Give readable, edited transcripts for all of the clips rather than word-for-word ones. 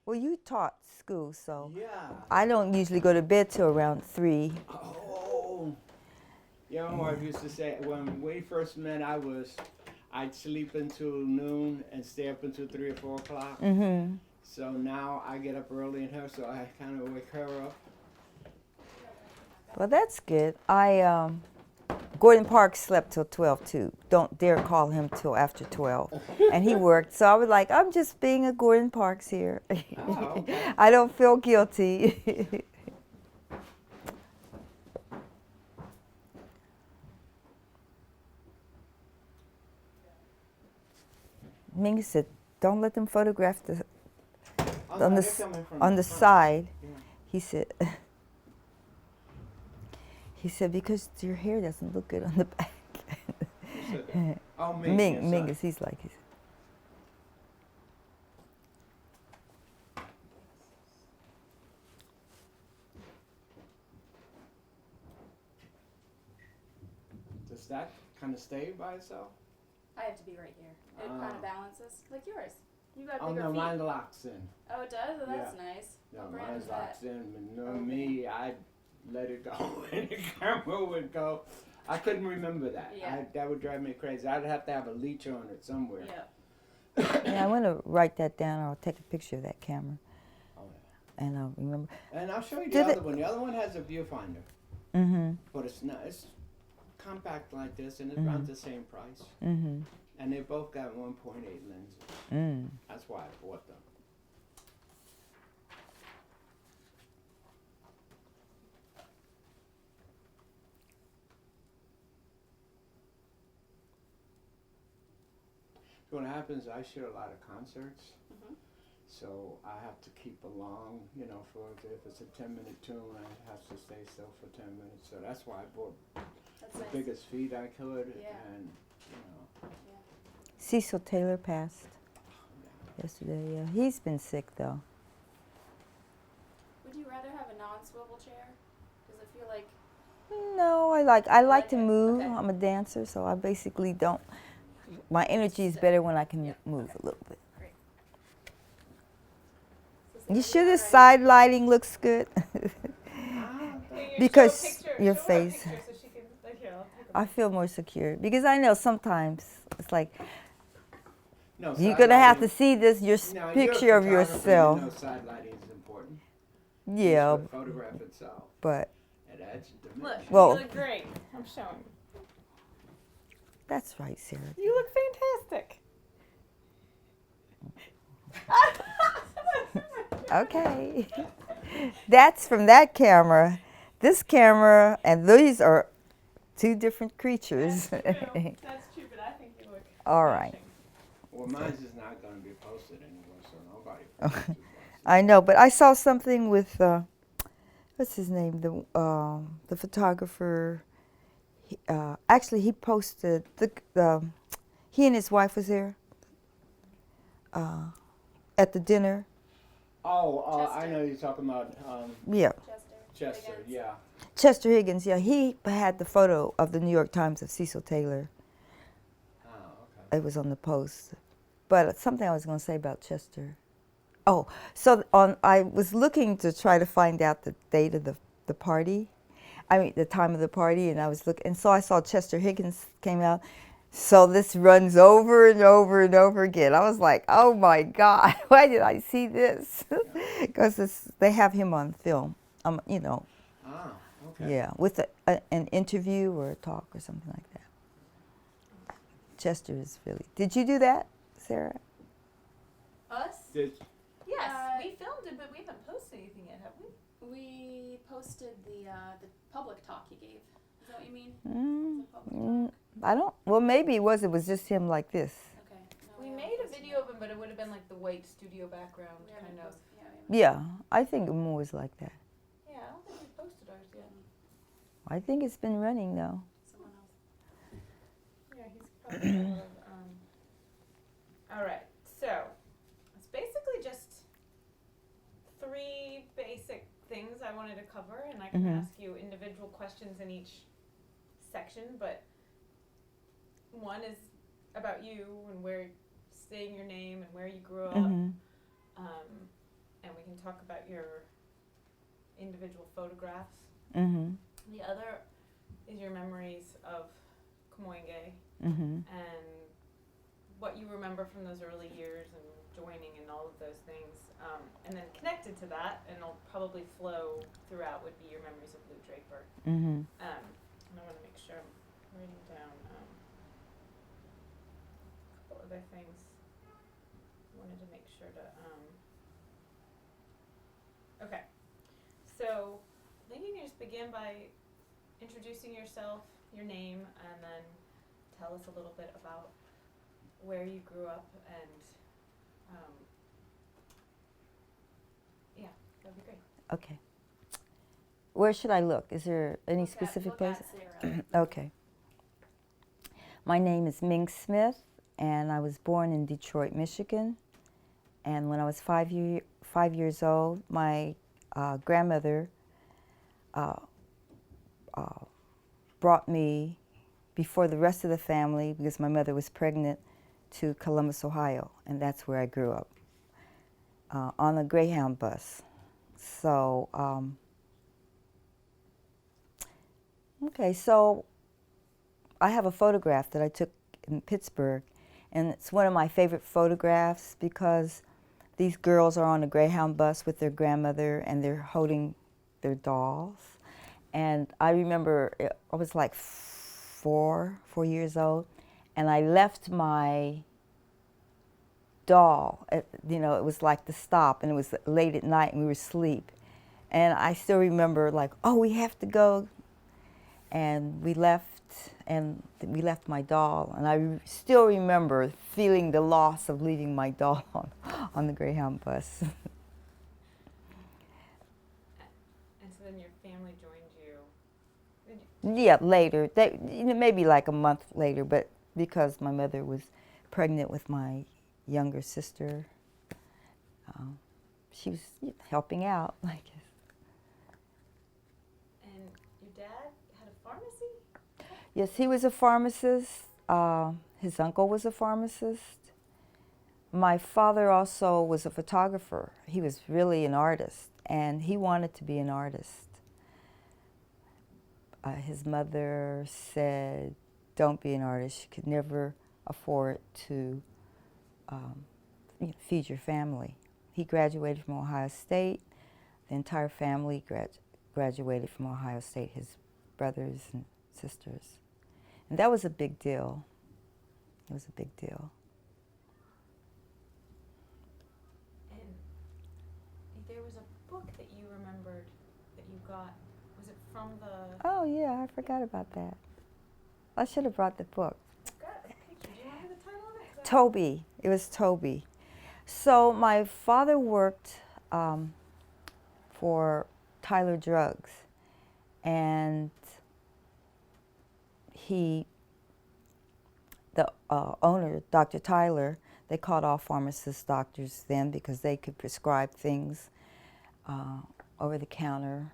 Well, you taught school, so Yeah. I don't usually go to bed till around 3. Oh. Yeah, my wife used to say when we first met, I'd sleep until noon and stay up until 3 or 4 o'clock. Mm-hmm. So now I get up early in her, so I kind of wake her up. Well, that's good. Gordon Park slept till 12 too. Don't dare call him till after 12. And he worked, so I was like, I'm just being a Gordon Parks here. Oh, okay. I don't feel guilty. Ming said, don't let them photograph Oh on no, the they're coming from on the the front. side. Yeah. He said, he said because your hair doesn't look good on the back. Who said that? Oh, Ming, your Ming son. is he's like he's. Does that kind of stay by itself? I have to be right here. It kind of balances, like yours. You got Oh bigger no, feet. mine locks in. Oh, it does? Oh, that's nice. No, What brand mine is locks that? in. But no, Okay. me, I let it go, and the camera would go. I couldn't remember that. Yeah. That would drive me crazy. I'd have to have a leech on it somewhere. Yeah. Yeah, I want to write that down. I'll take a picture of that camera, Oh, yeah. and I'll remember. And I'll show you the Did other it- one. The other one has a viewfinder, Mm-hmm. but it's not. It's compact like this, and it's Mhm. around the same price. Mm-hmm. And they both got 1.8 lenses. Mm. That's why I bought them. So what happens, I shoot a lot of concerts, Mhm. so I have to keep along, for if it's a 10-minute tune, I have to stay still for 10 minutes. So that's why I bought That's the nice. biggest feet I could, Yeah. and, Cecil Taylor passed yeah. yesterday. Yeah, he's been sick though. Would you rather have a non-swivel chair? Does it feel like... No, I like like to it? move. Okay. I'm a dancer, so I basically don't. My energy is better when I can Yeah, move okay. a little bit. Great. You sure this side lighting looks good? Because your face. So she can, like, here, I'll take a I feel more secure because I know sometimes it's like No, you're side gonna have to lighting- see this No, you're a picture of photographer, yourself. You know side lighting is important. Yeah, Just for the photograph itself. but It adds dimension. Look, Well- you look great. I'm showing you. that's right, Sarah. You look fantastic. Okay. That's from that camera. This camera and these are two different creatures. That's true, but I think you look All right. smashing. Well, mine's is not going to be posted anywhere, so nobody can see it. I know, but I saw something with what's his name, the photographer. Actually, he posted he and his wife was there at the dinner. Oh, I Chester. know you're talking about Yeah, Chester, Higgins. yeah. Chester Higgins. Yeah, he had the photo of the New York Times of Cecil Taylor. Oh, okay. It was on the post. But something I was going to say about Chester. Oh, so I was looking to try to find out the date of the party. I mean, the time of the party, and I was looking, and so I saw Chester Higgins came out. So this runs over and over and over again. I was like, oh my God, why did I see this? Because they have him on film, Ah, okay. yeah, with an interview or a talk or something like that. Chester is really. Did you do that, Sarah? Us? Did, Yes, Uh, we filmed it, but we haven't posted anything yet, have we? We posted the public talk he gave. Is that what you mean? Mm, The public talk? I don't. Well, maybe it was. It was just him like this. Okay. No, We haven't made a posted video it. of him, but it would have been like the white studio background, We haven't kind of. posted- yeah, we haven't. Yeah, I think more was like that. Yeah, I don't think we posted ours yet. I think it's been running though. Someone else. Yeah, he's probably a lot of, all right, so it's basically just 3 basic things I wanted to cover, and I can Mhm. ask you individual questions in each section, but one is about you and where saying your name and where you grew up. Mhm. Um, individual photographs. Mm-hmm. The other is your memories of Kamoinge Mm-hmm. and what you remember from those early years and joining and all of those things. And then connected to that, and it'll probably flow throughout, would be your memories of Lou Draper. Mm-hmm. And I want to make sure I'm writing down a couple other things. I wanted to make sure to. Okay, so I think you can just begin by introducing yourself, your name, and then tell us a little bit about where you grew up and. Yeah, that'd be great. Okay. Where should I look? Is there any Look specific at place? Sarah. Okay. My name is Ming Smith, and I was born in Detroit, Michigan. And when I was 5 years old, my grandmother brought me before the rest of the family, because my mother was pregnant, to Columbus, Ohio, and that's where I grew up, on a Greyhound bus. So, okay, so I have a photograph that I took in Pittsburgh, and it's one of my favorite photographs because these girls are on a Greyhound bus with their grandmother, and they're holding their dolls. And I remember I was like 4 years old, and I left my doll. You know, it was like the stop, and it was late at night, and we were asleep. And I still remember, like, oh, we have to go. And we left my doll. And I still remember feeling the loss of leaving my doll on the Greyhound bus. And so then your family joined you. Yeah, later. Maybe like a month later, but because my mother was pregnant with my younger sister, she was helping out, I guess. And your dad had a pharmacy? Yes, he was a pharmacist. His uncle was a pharmacist. My father also was a photographer. He was really an artist, and he wanted to be an artist. His mother said, don't be an artist. You could never afford to feed your family. He graduated from Ohio State. The entire family graduated from Ohio State, his brothers and sisters. And that was a big deal. It was a big deal. And there was a book that you remembered that you got. Was it from the... Oh, yeah, I forgot about that. I should have brought the book. Got a picture. Do you remember the title of it? Toby. It was Toby. So my father worked for Tyler Drugs, and the owner, Dr. Tyler, they called all pharmacists doctors then because they could prescribe things over the counter,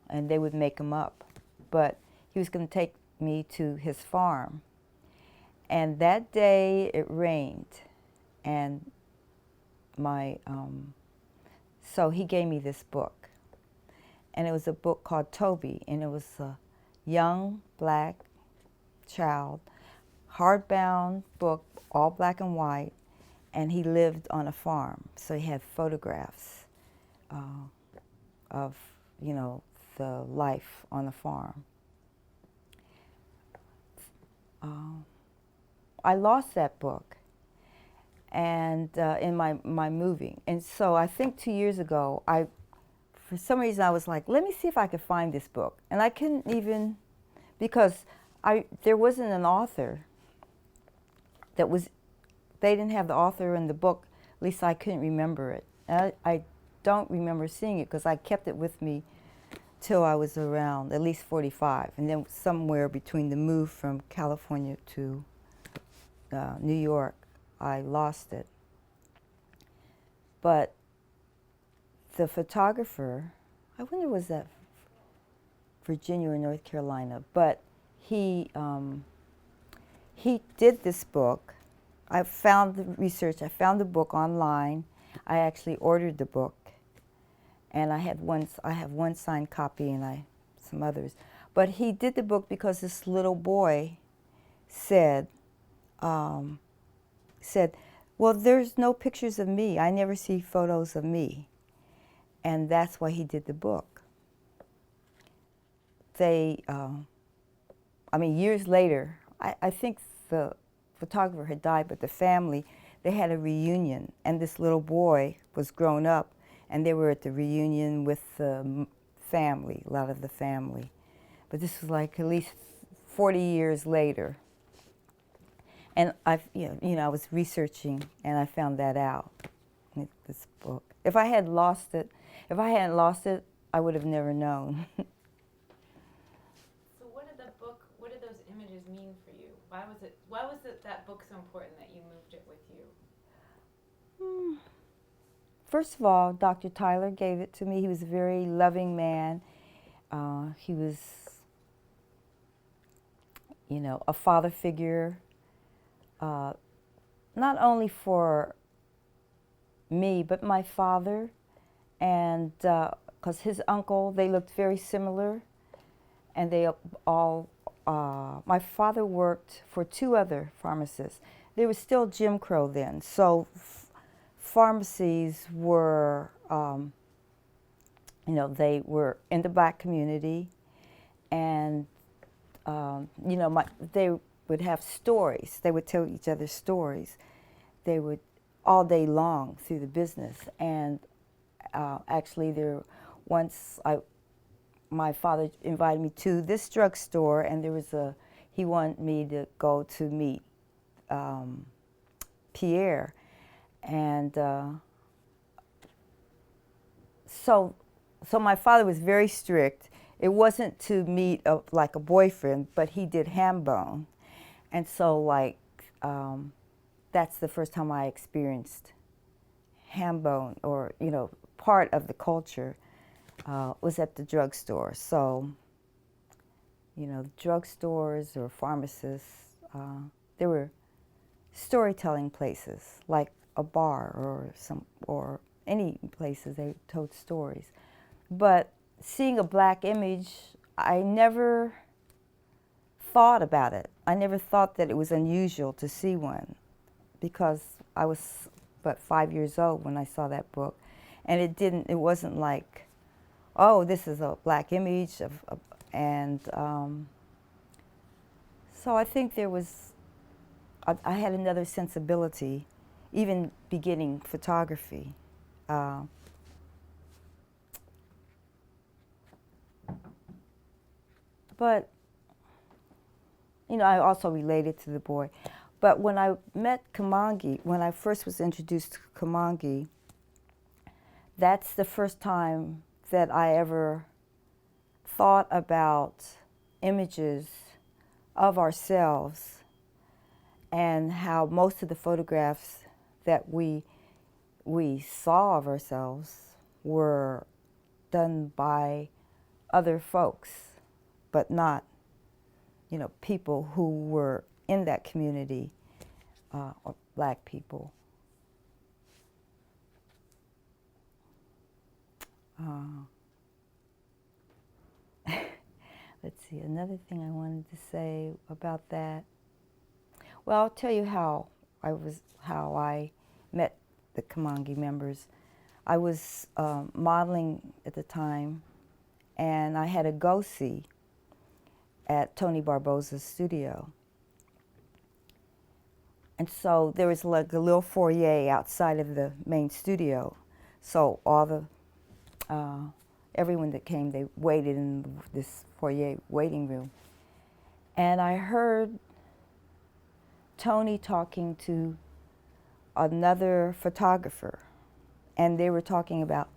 and they would make them up. But he was going to take me to his farm, and that day it rained, and so he gave me this book, and it was a book called Toby, and it was a young black child, hardbound book, all black and white, and he lived on a farm, so he had photographs of, the life on the farm. I lost that book, and in my moving, and so I think 2 years ago, for some reason I was like, let me see if I could find this book, and I couldn't even, because there wasn't an author they didn't have the author in the book, at least I couldn't remember it. I don't remember seeing it because I kept it with me till I was around at least 45, and then somewhere between the move from California to New York, I lost it. But the photographer, I wonder was that Virginia or North Carolina, but he did this book. I found the research, I found the book online. I actually ordered the book, and I have one signed copy and some others. But he did the book because this little boy said, said, well, there's no pictures of me. I never see photos of me. And that's why he did the book. I mean, years later, I think the photographer had died, but the family, they had a reunion, and this little boy was grown up, and they were at the reunion with the family, a lot of the family. But this was like at least 40 years later. And I was researching, and I found that out in this book. If I hadn't lost it, I would have never known. So what did those images mean for you? Why was that book so important that you moved it with you? First of all, Dr. Tyler gave it to me. He was a very loving man. He was, a father figure, not only for me, but my father, and because his uncle, they looked very similar, and they all, my father worked for 2 other pharmacists. There was still Jim Crow then, so pharmacies were, they were in the black community, and, they would have stories. They would tell each other stories. They would all day long through the business. And actually, my father invited me to this drugstore, and he wanted me to go to meet Pierre. And so my father was very strict. It wasn't to meet like a boyfriend, but he did ham bone. And so that's the first time I experienced ham bone, or, part of the culture was at the drugstore. So, drugstores or pharmacists, there were storytelling places, like a bar or any places they told stories. But seeing a black image, I never thought about it. I never thought that it was unusual to see one, because I was but 5 years old when I saw that book, and it wasn't like, oh, this is a black image so I think I had another sensibility, even beginning photography. But, I also related to the boy. But when I met Kamoinge, when I first was introduced to Kamoinge, that's the first time that I ever thought about images of ourselves, and how most of the photographs that we saw of ourselves were done by other folks, but not, people who were in that community, or black people. Let's see, another thing I wanted to say about that. Well, I'll tell you how I met the Kamoinge members. I was modeling at the time, and I had a go-see at Tony Barbosa's studio. And so there was like a little foyer outside of the main studio. So all everyone that came, they waited in this foyer waiting room. And I heard Tony talking to another photographer, and they were talking about,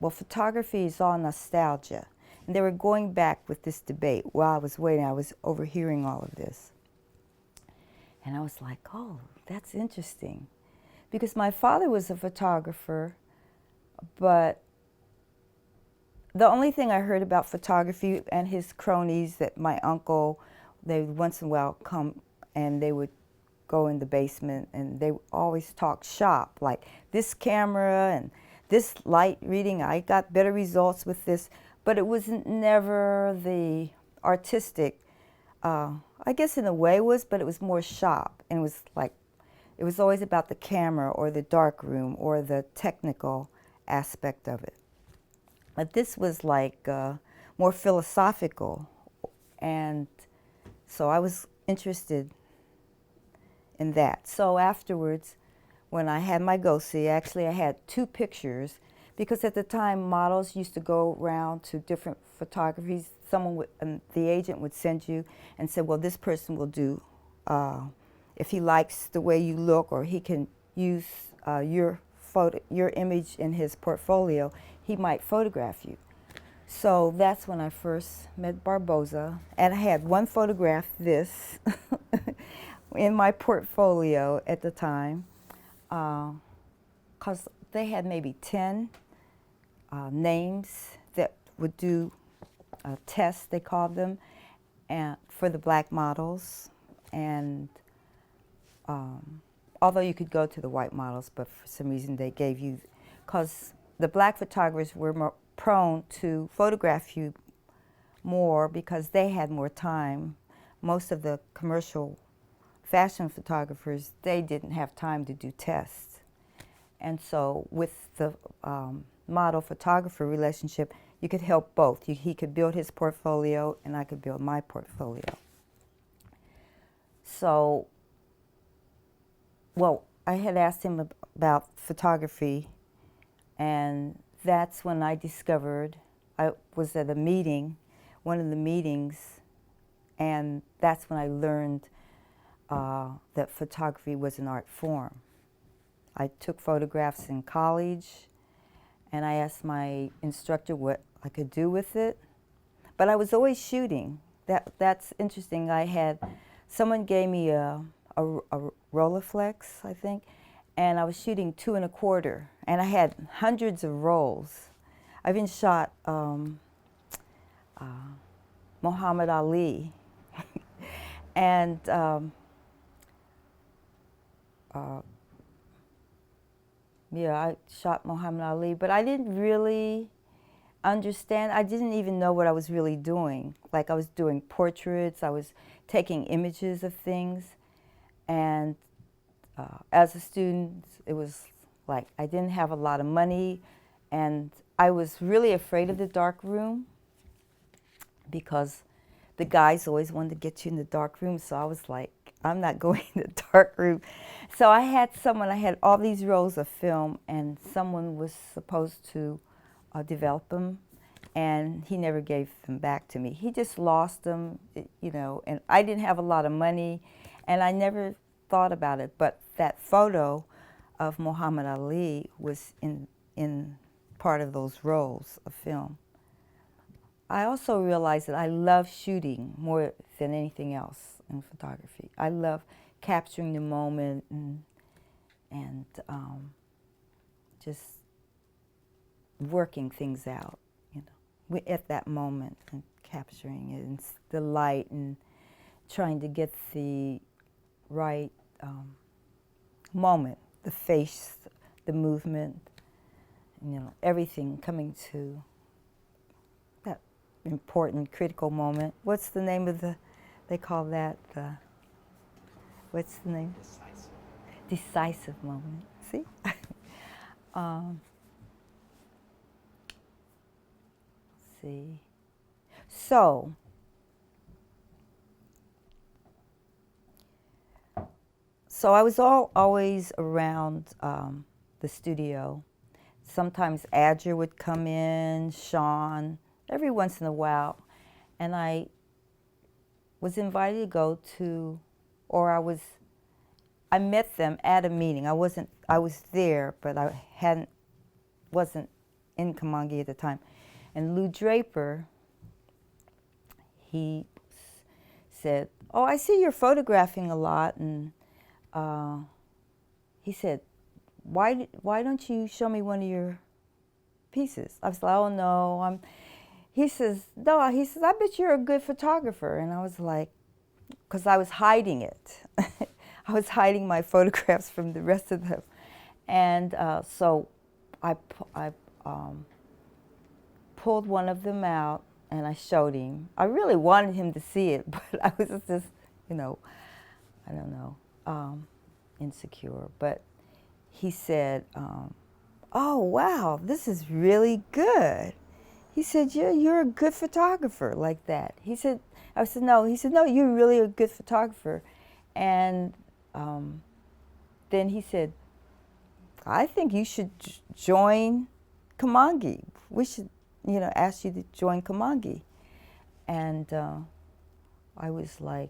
photography is all nostalgia. And they were going back with this debate. While I was waiting, I was overhearing all of this. And I was like, oh, that's interesting. Because my father was a photographer, but the only thing I heard about photography and his cronies, that my uncle, they would once in a while come and they would go in the basement, and they always talk shop, like this camera and this light reading, I got better results with this, but it was never the artistic, I guess in a way it was, but it was more sharp. And it was like, it was always about the camera or the dark room or the technical aspect of it. But this was like more philosophical. And so I was interested in that. So afterwards, when I had my go-see, actually I had 2 pictures, because at the time models used to go around to different photographies. Someone would, the agent would send you and say, well, this person will do, if he likes the way you look, or he can use your image in his portfolio, he might photograph you. So that's when I first met Barboza, and I had one photograph, this, in my portfolio at the time, because they had maybe 10 names that would do tests, they called them, and for the black models. And although you could go to the white models, but for some reason they gave you, because the black photographers were more prone to photograph you more because they had more time. Most of the commercial fashion photographers, they didn't have time to do tests. And so with the model-photographer relationship, you could help both. He could build his portfolio, and I could build my portfolio. So, well, I had asked him about photography, and that's when I discovered, I was at a meeting, one of the meetings, and that's when I learned that photography was an art form. I took photographs in college, and I asked my instructor what I could do with it. But I was always shooting. That's interesting. Someone gave me a Rolleiflex, I think, and I was shooting 2 1/4, and I had hundreds of rolls. I even shot Muhammad Ali, and yeah, I shot Muhammad Ali, but I didn't really understand. I didn't even know what I was really doing. Like, I was doing portraits, I was taking images of things, and as a student, it was like I didn't have a lot of money, and I was really afraid of the dark room because the guys always wanted to get you in the dark room, so I was like, I'm not going in the dark room. So I had all these rolls of film, and someone was supposed to develop them, and he never gave them back to me. He just lost them, you know, and I didn't have a lot of money, and I never thought about it. But that photo of Muhammad Ali was in part of those rolls of film. I also realized that I love shooting more than anything else in photography. I love capturing the moment and just working things out, you know, at that moment, and capturing it, and the light, and trying to get the right moment, the face, the movement, you know, everything coming to that important, critical moment. What's the name of they call that, what's the name? Decisive. Decisive moment, see? See. So I was always around the studio. Sometimes Adger would come in, Sean, every once in a while, and I was invited to go to, or I met them at a meeting. I was there, but I wasn't in Kamoinge at the time. And Lou Draper, he said, "Oh, I see you're photographing a lot," and he said, why don't you show me one of your pieces? I was like, oh no, he says, no, he says, I bet you're a good photographer. And I was like, because I was hiding it. I was hiding my photographs from the rest of them. And so I pulled one of them out and I showed him. I really wanted him to see it, but I was just, you know, I don't know, insecure. But he said, "Oh wow, this is really good." He said, "You're a good photographer like that." He said, I said, "No." He said, "No, you're really a good photographer." And then he said, "I think you should join Kamoinge. We should, you know, ask you to join Kamoinge." And I was like,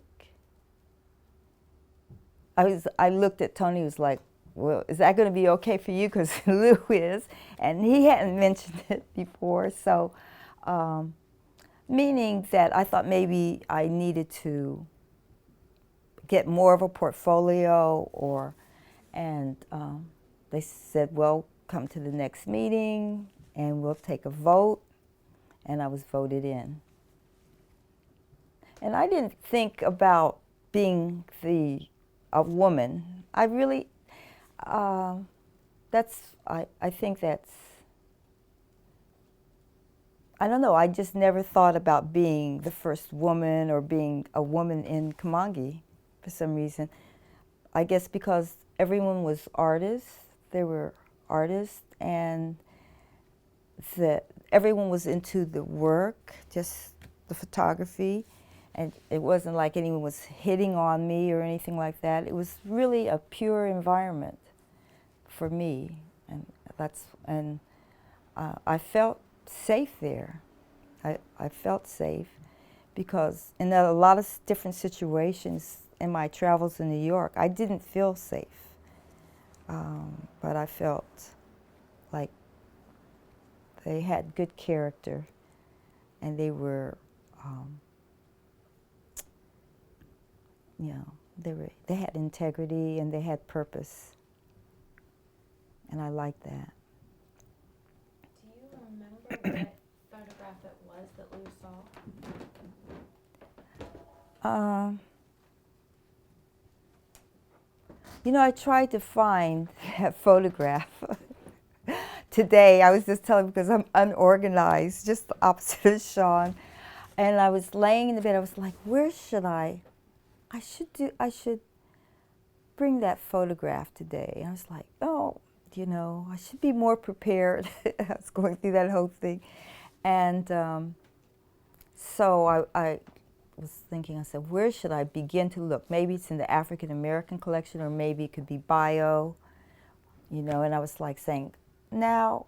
I looked at Tony, was like, "Well, is that going to be okay for you?" Because Lou is, and he hadn't mentioned it before. So, meaning that I thought maybe I needed to get more of a portfolio, and they said, "Well, come to the next meeting, and we'll take a vote." And I was voted in. And I didn't think about being a woman. I really, I think that's, I don't know, I just never thought about being the first woman or being a woman in Kamoinge for some reason. I guess because everyone was artists, they were artists, and everyone was into the work, just the photography. And it wasn't like anyone was hitting on me or anything like that. It was really a pure environment for me, and I felt safe there. I felt safe because in a lot of different situations in my travels in New York, I didn't feel safe, but I felt like they had good character, and they were. You know, they had integrity and they had purpose, and I liked that. Do you remember what photograph it was that Lou saw? You know, I tried to find that photograph today. I was just telling because I'm unorganized, just the opposite of Sean, and I was laying in the bed. I was like, where should I should bring that photograph today. And I was like, oh, you know, I should be more prepared. I was going through that whole thing. And so I was thinking, I said, where should I begin to look? Maybe it's in the African American collection, or maybe it could be bio, you know. And I was like saying, now,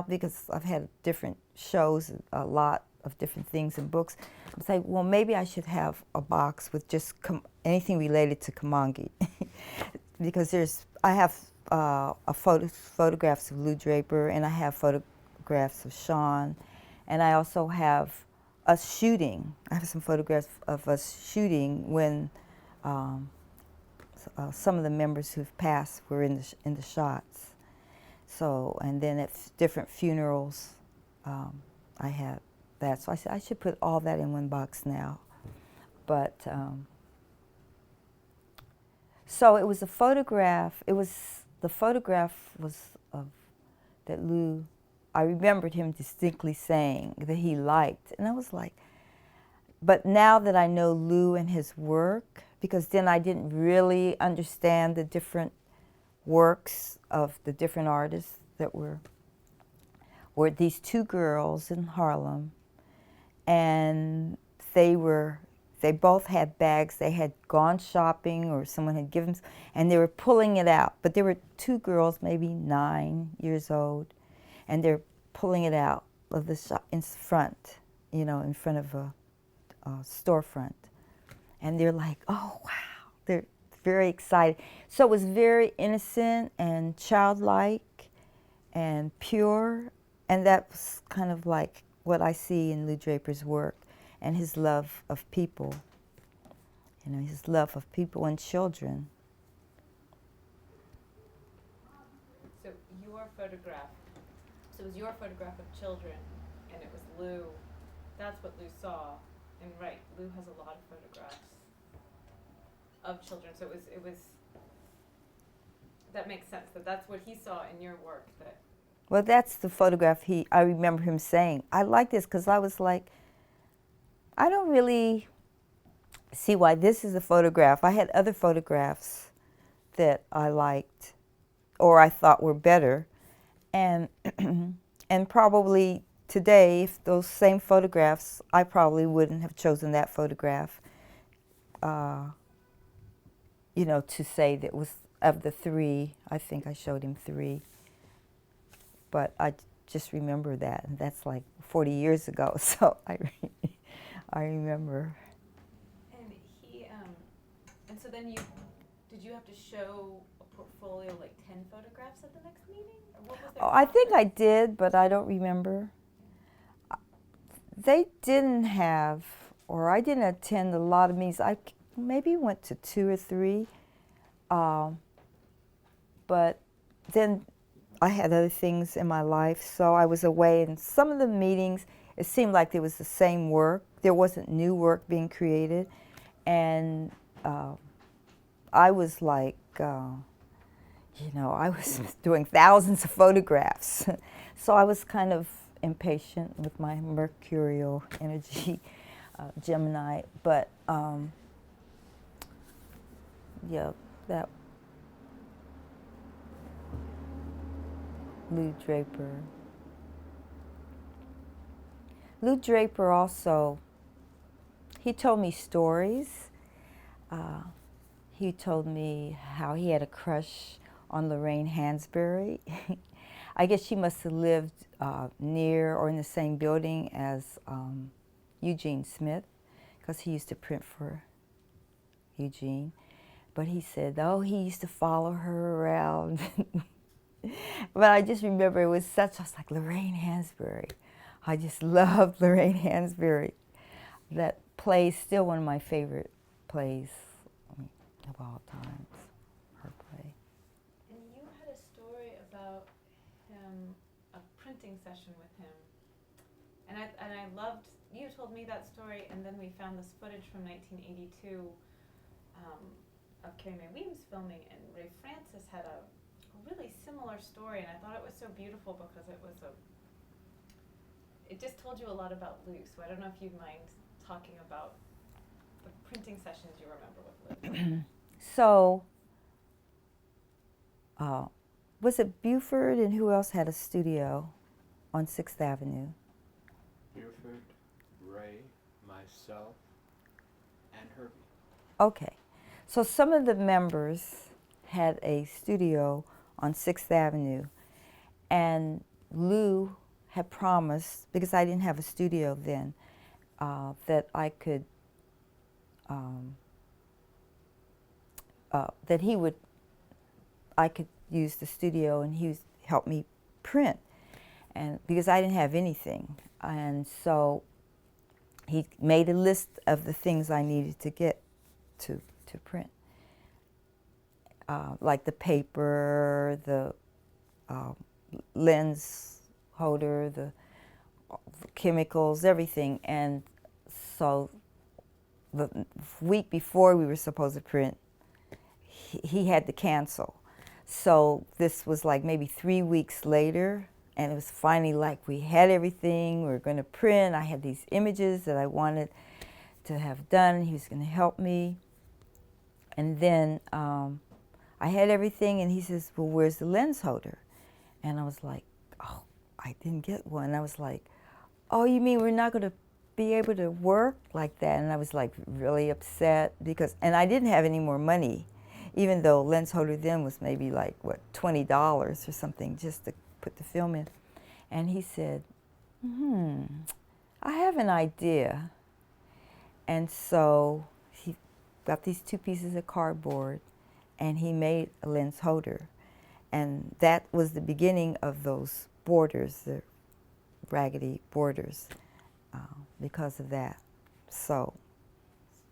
because I've had different shows, a lot of different things and books, I was like, well, maybe I should have a box with just anything related to Kamoinge, because I have photographs of Lou Draper, and I have photographs of Sean, and I also have us shooting. I have some photographs of us shooting when some of the members who've passed were in the shots. So, and then at different funerals, I had that. So I said I should put all that in one box now. But so it was a photograph. The photograph was of that Lou. I remembered him distinctly saying that he liked, and I was like. But now that I know Lou and his work, because then I didn't really understand the different works of the different artists that were these two girls in Harlem, and they both had bags. They had gone shopping, or someone had given, and they were pulling it out. But there were two girls, maybe 9 years old, and they're pulling it out of the shop in front, you know, in front of a storefront, and they're like, oh wow, they're very excited. So it was very innocent and childlike and pure, and that was kind of like what I see in Lou Draper's work, and his love of people, you know, his love of people and children. So your photograph, so it was your photograph of children, and it was Lou. That's what Lou saw, and right, Lou has a lot of photographs of children. So it was that makes sense. That's what he saw in your work. That Well, that's the photograph I remember him saying, I like this because I was like, I don't really see why this is a photograph. I had other photographs that I liked or I thought were better. And, and probably today, if those same photographs, I probably wouldn't have chosen that photograph, you know, to say that was of the three. I think I showed him three. But I just remember that, and that's like 40 years ago, so I remember. and he and so then did you have to show a portfolio like 10 photographs at the next meeting, or what was their Oh, I think I process? did, but I don't remember. They didn't have, or I didn't attend a lot of meetings. I maybe went to 2 or 3, but then I had other things in my life, so I was away. And some of the meetings, it seemed like there was the same work. There wasn't new work being created, and I was like, you know, I was doing thousands of photographs, so I was kind of impatient with my mercurial energy, Gemini. But yeah, that Lou Draper. Lou Draper also, he told me stories. He told me how he had a crush on Lorraine Hansberry. I guess she must have lived near or in the same building as Eugene Smith, because he used to print for Eugene. But he said, oh, he used to follow her around. But I just remember it was such, I was like, Lorraine Hansberry. I just loved Lorraine Hansberry. That play is still one of my favorite plays of all times, her play. And you had a story about him, a printing session with him, and I loved. You told me that story, and then we found this footage from 1982 of Kamoinge filming, and Ray Francis had a really similar story, and I thought it was so beautiful because it just told you a lot about Lou. So I don't know if you'd mind talking about the printing sessions you remember with Lou. So, was it Buford and who else had a studio on 6th Avenue? Buford, Ray, myself, and Herbie. Okay. So some of the members had a studio on 6th Avenue, and Lou had promised, because I didn't have a studio then, that I could, I could use the studio and he would help me print, and because I didn't have anything. And so he made a list of the things I needed to get to print. Like the paper, the lens holder, the chemicals, everything. And so the week before we were supposed to print, he had to cancel. So this was like maybe 3 weeks later, and it was finally like we had everything, we were going to print. I had these images that I wanted to have done. He was going to help me. And then I had everything, and he says, well, where's the lens holder? And I was like, oh, I didn't get one. I was like, oh, you mean we're not going to be able to work like that? And I was like really upset because, and I didn't have any more money, even though lens holder then was maybe like, what, $20 or something just to put the film in. And he said, I have an idea. And so he got these 2 pieces of cardboard, and he made a lens holder. And that was the beginning of those borders, the raggedy borders, because of that. So.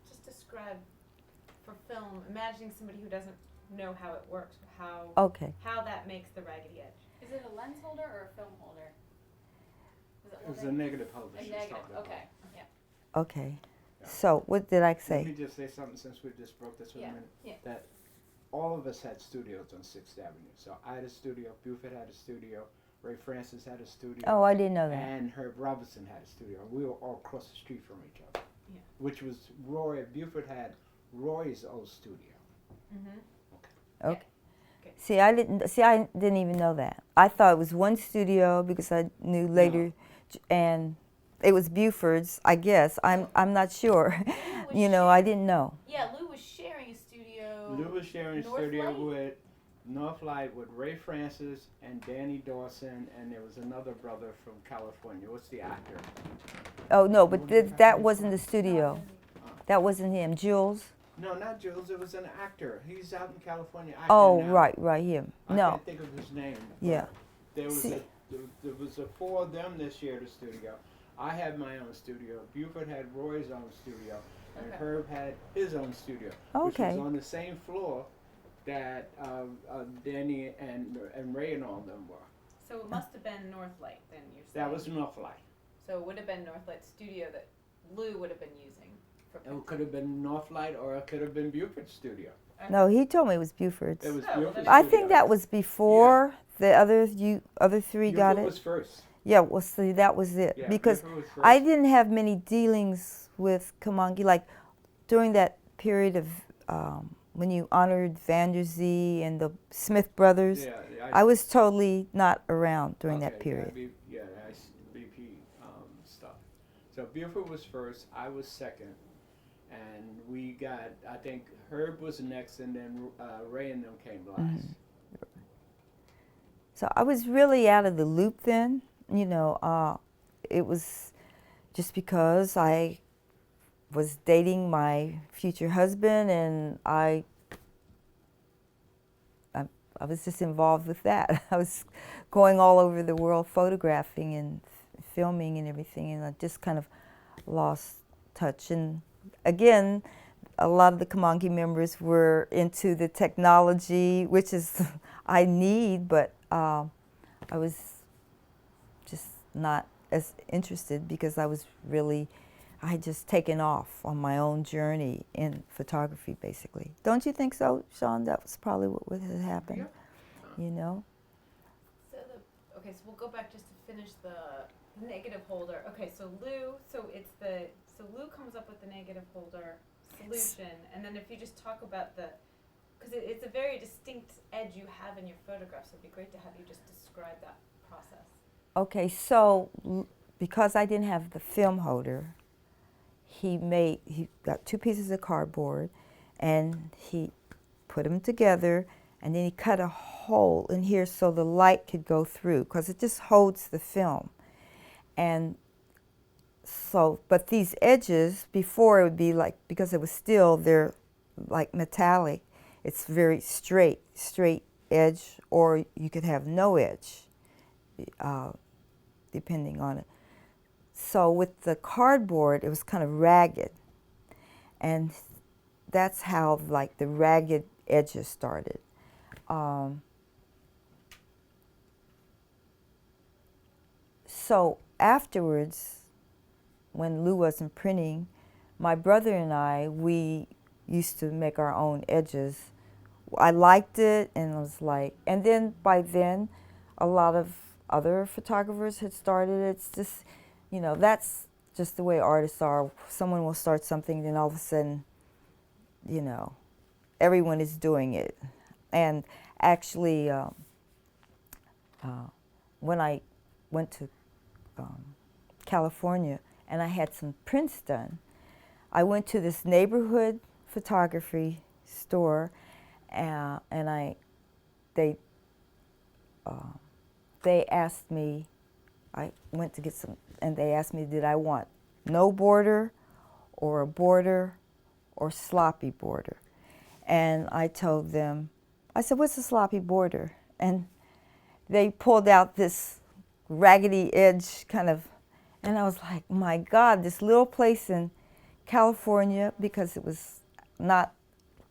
Just describe for film, imagining somebody who doesn't know how it works, how that makes the raggedy edge. Is it a lens holder or a film holder? It was a negative holder. A she was negative, talking about. okay, yeah. Okay. Yeah. So what did I say? Let me just say something since we just broke this for Yeah. a minute. Yeah. That all of us had studios on 6th Avenue. So I had a studio, Buford had a studio, Ray Francis had a studio. Oh, I didn't know that. And Herb Robinson had a studio. We were all across the street from each other. Yeah. Which was Roy. Buford had Roy's old studio. Mm-hmm. Okay. Okay. See, I didn't even know that. I thought it was one studio because I knew later, and it was Buford's. I guess I'm not sure. Lou was I didn't know. Yeah, Lou was sharing a studio. Lou was sharing a North studio Light? with Northlight with Ray Francis and Danny Dawson, and there was another brother from California. What's the actor? Oh no, but that wasn't the studio. That wasn't him. Jules. No, not Jules. It was an actor. He's out in California acting Oh, now. right, him. I No. can't think of his name. Yeah. There was See- there was a four of them that shared a studio. I had my own studio. Buford had Roy's own studio, and Okay. Herb had his own studio, Okay. which was on the same floor that Danny and Ray and all of them were. So it must have been Northlight then, you're saying. That was Northlight. So it would have been Northlight's studio that Lou would have been using for It pictures. could have been Northlight, or it could have been Buford's studio. No, he told me it was Buford's. It was Oh, well, Buford's then I studio. think that was before the other three got Buford it. was first. Yeah, well, see, that was it. Yeah, Because Buford was first. I didn't have many dealings with Kamoinge. Like during that period of when you honored Vanderzee and the Smith brothers, Yeah, I was totally not around during that okay, period. BP stuff. So Buford was first, I was second, and we got, I think Herb was next, and then Ray and them came last. Mm-hmm. So I was really out of the loop then. It was just because I was dating my future husband, and I was just involved with that. I was going all over the world photographing and filming and everything, and I just kind of lost touch. And again, a lot of the Kamoinge members were into the technology, which is I need, but I was just not as interested because I had just taken off on my own journey in photography, basically. Don't you think so, Sean? That was probably what had happened, Okay, so we'll go back just to finish the negative holder. Okay, so Lou comes up with the negative holder solution, and then if you just talk about because it's a very distinct edge you have in your photographs, it'd be great to have you just describe that process. Okay, so because I didn't have the film holder, he got 2 pieces of cardboard, and he put them together, and then he cut a hole in here so the light could go through, because it just holds the film. And so, but these edges, before it would be like, because it was steel, they're like metallic. It's very straight edge, or you could have no edge, depending on it. So with the cardboard, it was kind of ragged. And that's how like the ragged edges started. So afterwards, when Lou wasn't printing, my brother and we used to make our own edges. I liked it, and I was like, and then by then, a lot of other photographers had started. It's just, that's just the way artists are. Someone will start something, then all of a sudden, everyone is doing it. And actually, when I went to California and I had some prints done, I went to this neighborhood photography store, and they asked me, I went to get some, and they asked me, did I want no border, or a border, or sloppy border? And I told them, I said, what's a sloppy border? And they pulled out this raggedy edge kind of, and I was like, my God, this little place in California, because it was not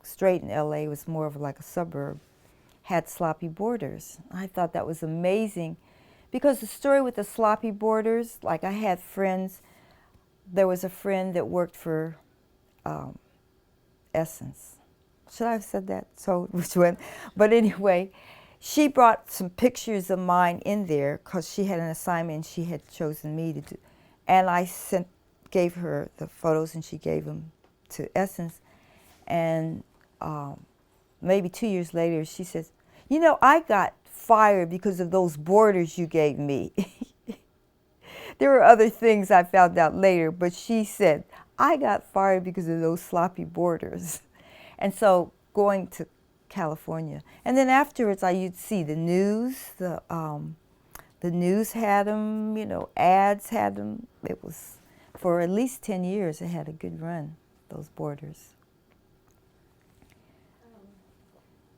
straight in LA, it was more of like a suburb, had sloppy borders. I thought that was amazing, because the story with the sloppy borders, like I had friends, there was a friend that worked for Essence, should I have said that? So which one? But anyway, she brought some pictures of mine in there because she had an assignment she had chosen me to do. And I gave her the photos and she gave them to Essence. And maybe 2 years later, she says, you know, I got fired because of those borders you gave me. There were other things I found out later, but she said, I got fired because of those sloppy borders. And so going to California. And then afterwards, you'd see the news. The news had them, you know, ads had them. It was, for at least 10 years, it had a good run, those borders.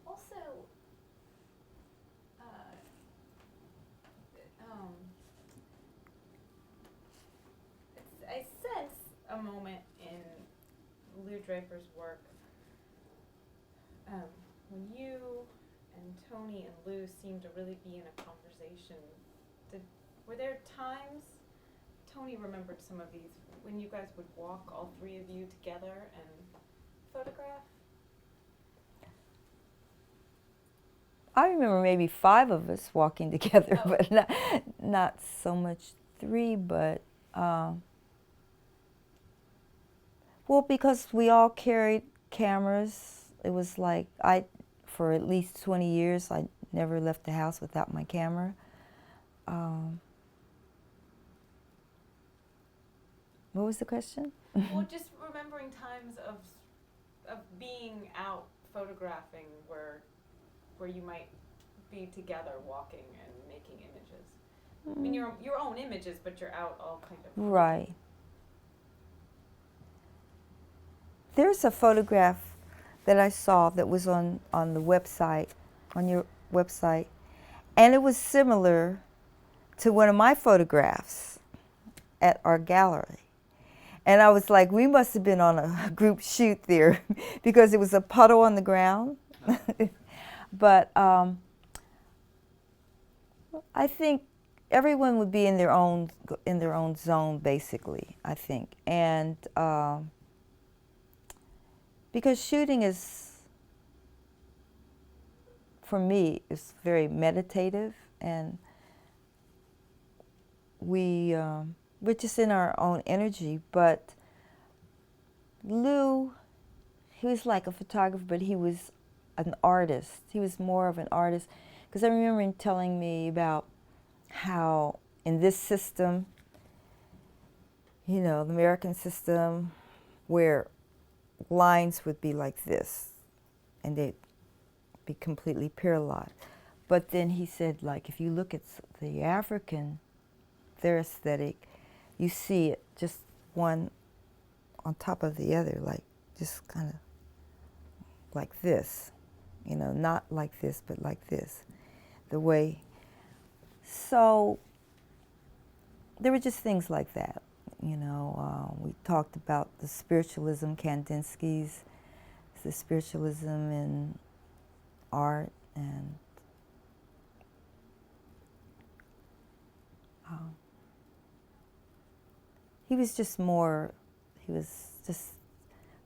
Also, I sense a moment in Lou Draper's work when you and Tony and Lou seemed to really be in a conversation. Were there times, Tony remembered some of these, when you guys would walk, all three of you together and photograph? I remember maybe 5 of us walking together, Oh. but not so much 3, but well, because we all carried cameras. It was like for at least 20 years, I never left the house without my camera. What was the question? Well, just remembering times of being out photographing where you might be together walking and making images. I mean, your own images, but you're out all kind of. Right. There's a photograph that I saw that was on the website, on your website, and it was similar to one of my photographs at our gallery. And I was like, we must have been on a group shoot there because it was a puddle on the ground. But I think everyone would be in their own zone, basically, I think. And because shooting is, for me, is very meditative, and we're just in our own energy. But Lou, he was like a photographer, but he was an artist. He was more of an artist, because I remember him telling me about how in this system, you know, the American system, where lines would be like this, and they'd be completely parallel. But then he said, like, if you look at the African, their aesthetic, you see it just one on top of the other, like just kind of like this, you know, not like this, but like this, the way. So there were just things like that, you know. We talked about the spiritualism, Kandinsky's, the spiritualism in art, and he was just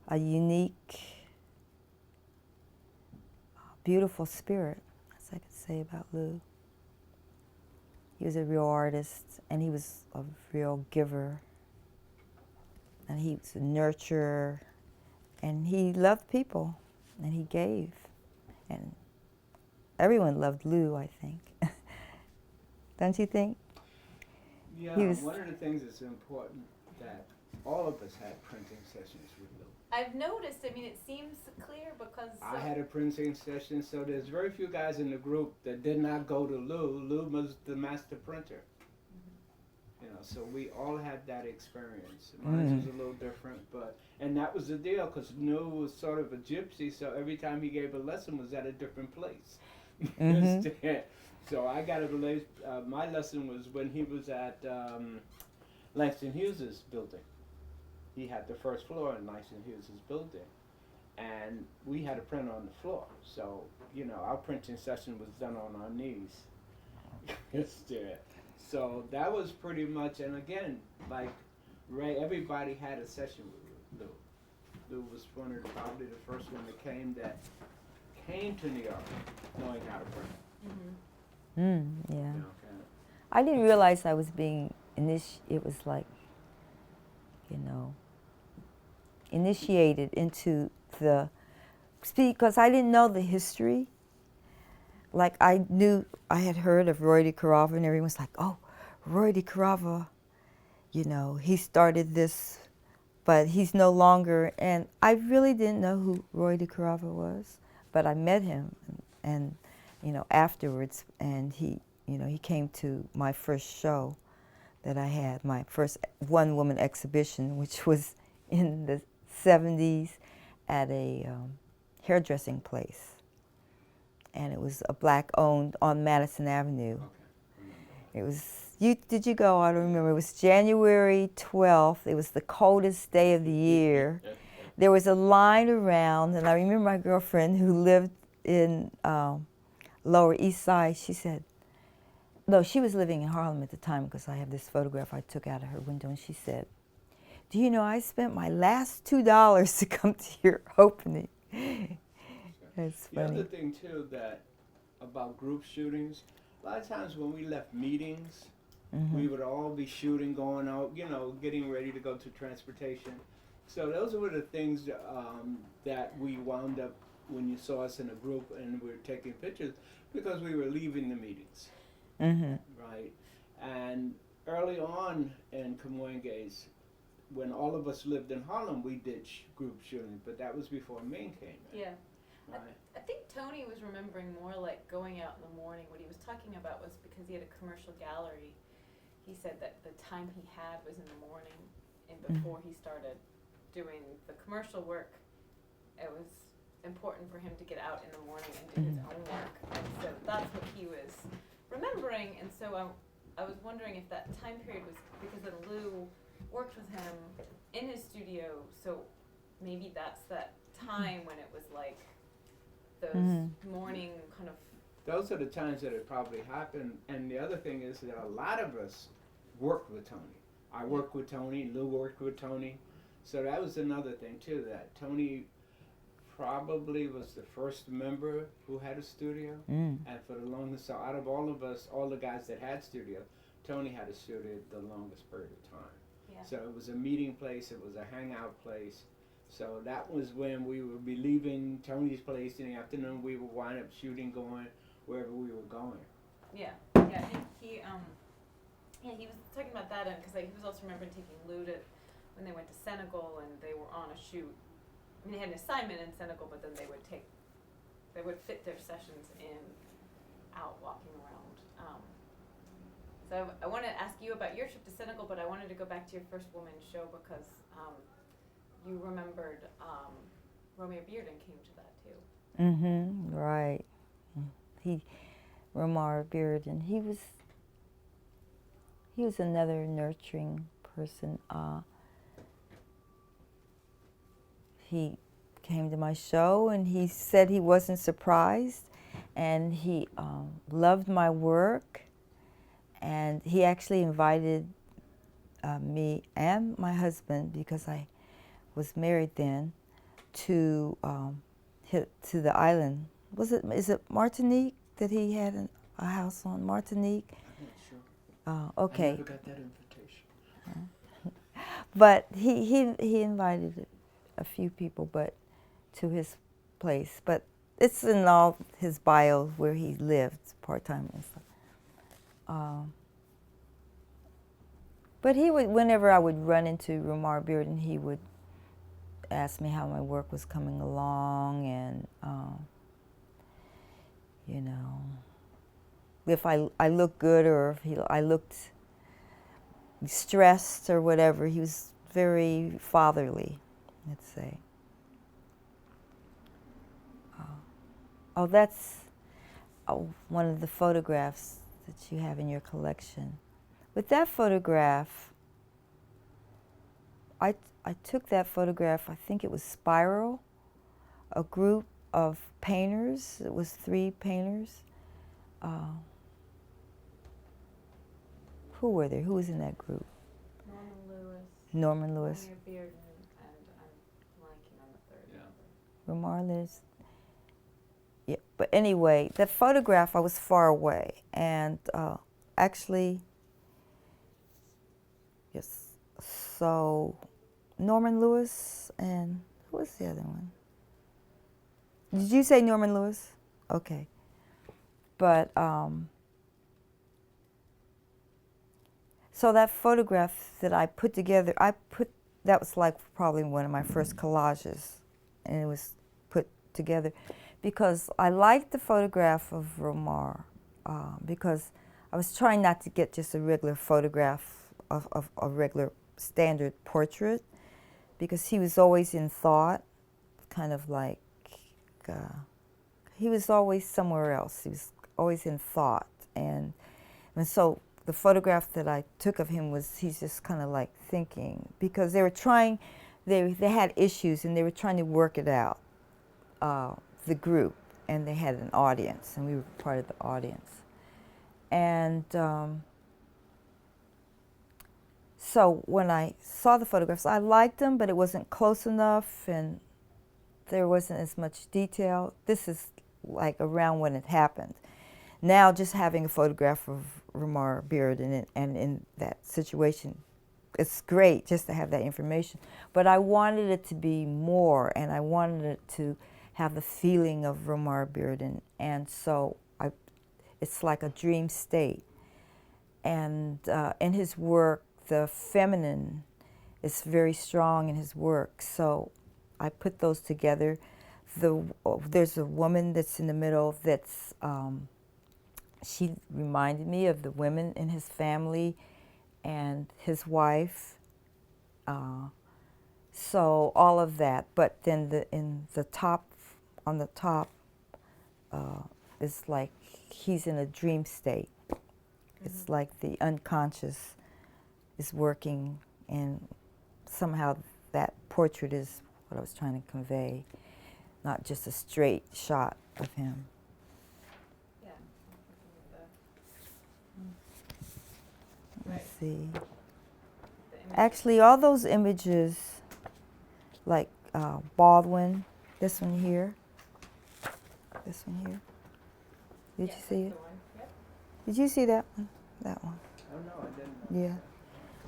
a unique, beautiful spirit, as I could say about Lou. He was a real artist, and he was a real giver, and he was a nurturer, and he loved people, and he gave, and everyone loved Lou, I think. Don't you think? Yeah, He one of the things that's important that all of us had printing sessions with Lou. I've noticed, I mean, it seems clear because. I had a printing session, so there's very few guys in the group that did not go to Lou. Lou was the master printer. You know, so we all had that experience. Mine was a little different, and that was the deal, because Lou was sort of a gypsy, so every time he gave a lesson was at a different place. So I got my lesson was when he was at Langston Hughes's building. He had the first floor in Langston Hughes's building, and we had a printer on the floor. So, you know, our printing session was done on our knees. So that was pretty much, and again, like Ray, everybody had a session with Lou. Lou was probably the first one that came to New York knowing how to print. Yeah. You know, kind of. I didn't realize I was being it was like, initiated into because I didn't know the history. Like I had heard of Roy DeCarava, and everyone was like, oh, Roy DeCarava, he started this, but he's no longer, and I really didn't know who Roy DeCarava was, but I met him, and afterwards, and he came to my first show that I had, my first one-woman exhibition, which was in the 70s at a hairdressing place. And it was a black-owned on Madison Avenue. Okay. It was, did you go? I don't remember. It was January 12th. It was the coldest day of the year. There was a line around, and I remember my girlfriend who lived in Lower East Side, she said, no, she was living in Harlem at the time because I have this photograph I took out of her window, and she said, do you know I spent my last $2 to come to your opening? That's funny. The other thing too about group shootings, a lot of times when we left meetings, we would all be shooting, going out, getting ready to go to transportation. So those were the things that we wound up when you saw us in a group and we were taking pictures, because we were leaving the meetings, right? And early on in Kamoinge's, when all of us lived in Harlem, we did group shooting, but that was before Ming came in. Yeah. Right. I think Tony was remembering more like going out in the morning. What he was talking about was because he had a commercial gallery. He said that the time he had was in the morning, and before he started doing the commercial work, it was important for him to get out in the morning and do his own work. And so that's what he was remembering. And so I was wondering if that time period was because then Lou worked with him in his studio, so maybe that's that time when it was like those morning kind of. Those are the times that it probably happened. And the other thing is that a lot of us worked with Tony. I worked with Tony, Lou worked with Tony. So that was another thing too, that Tony probably was the first member who had a studio. And for the longest, so out of all of us, all the guys that had studio, Tony had a studio the longest period of time. Yeah. So it was a meeting place, it was a hangout place. So that was when we would be leaving Tony's place in the afternoon. We would wind up shooting, going wherever we were going. Yeah. He was talking about that, and because he was also remembering taking Lou to when they went to Senegal and they were on a shoot. I mean, they had an assignment in Senegal, but then they would fit their sessions in out walking around. So I want to ask you about your trip to Senegal, but I wanted to go back to your first woman show because you remembered Romeo Bearden came to that too. Right. Romar Bearden, he was another nurturing person. He came to my show and he said he wasn't surprised, and he loved my work, and he actually invited me and my husband, because I was married then, to the island. Is it Martinique that he had a house on? Martinique? I'm not sure. Okay. I never got that invitation. But he invited a few people, but to his place. But it's in all his bio where he lived part-time and stuff. But he would, whenever I would run into Romar Bearden, he would ask me how my work was coming along, and if I looked good or if I looked stressed or whatever. He was very fatherly, let's say. That's one of the photographs that you have in your collection. With that photograph, I took that photograph, I think it was Spiral, a group of painters. It was 3 painters. Who were there? Who was in that group? Norman Lewis. Norman Lewis. Romeo Bearden, and I'm blanking Ramar lives. Yeah, but anyway, that photograph, I was far away, and actually, yes. So, Norman Lewis and who was the other one? Did you say Norman Lewis? Okay, but so that photograph that I put together, that was like probably one of my first collages, and it was put together because I liked the photograph of Romar because I was trying not to get just a regular photograph of a regular standard portrait because he was always in thought, kind of like he was always somewhere else. He was always in thought, and so the photograph that I took of him was he's just kind of like thinking because they were trying, they had issues and they were trying to work it out, the group, and they had an audience and we were part of the audience. And so when I saw the photographs, I liked them, but it wasn't close enough and there wasn't as much detail. This is like around when it happened. Now just having a photograph of Ramar Beard and in that situation, it's great just to have that information. But I wanted it to be more, and I wanted it to have the feeling of Ramar Beard, and so it's like a dream state. And in his work, the feminine is very strong in his work, so I put those together. There's a woman that's in the middle that's she reminded me of the women in his family and his wife. So all of that, but then on the top is like he's in a dream state. Mm-hmm. It's like the unconscious is working, and somehow that portrait is what I was trying to convey, not just a straight shot of him. Let's see. Actually, all those images, like Baldwin, this one here, Did you see it? Yep. Did you see that one? That one. Oh no, I didn't. Yeah.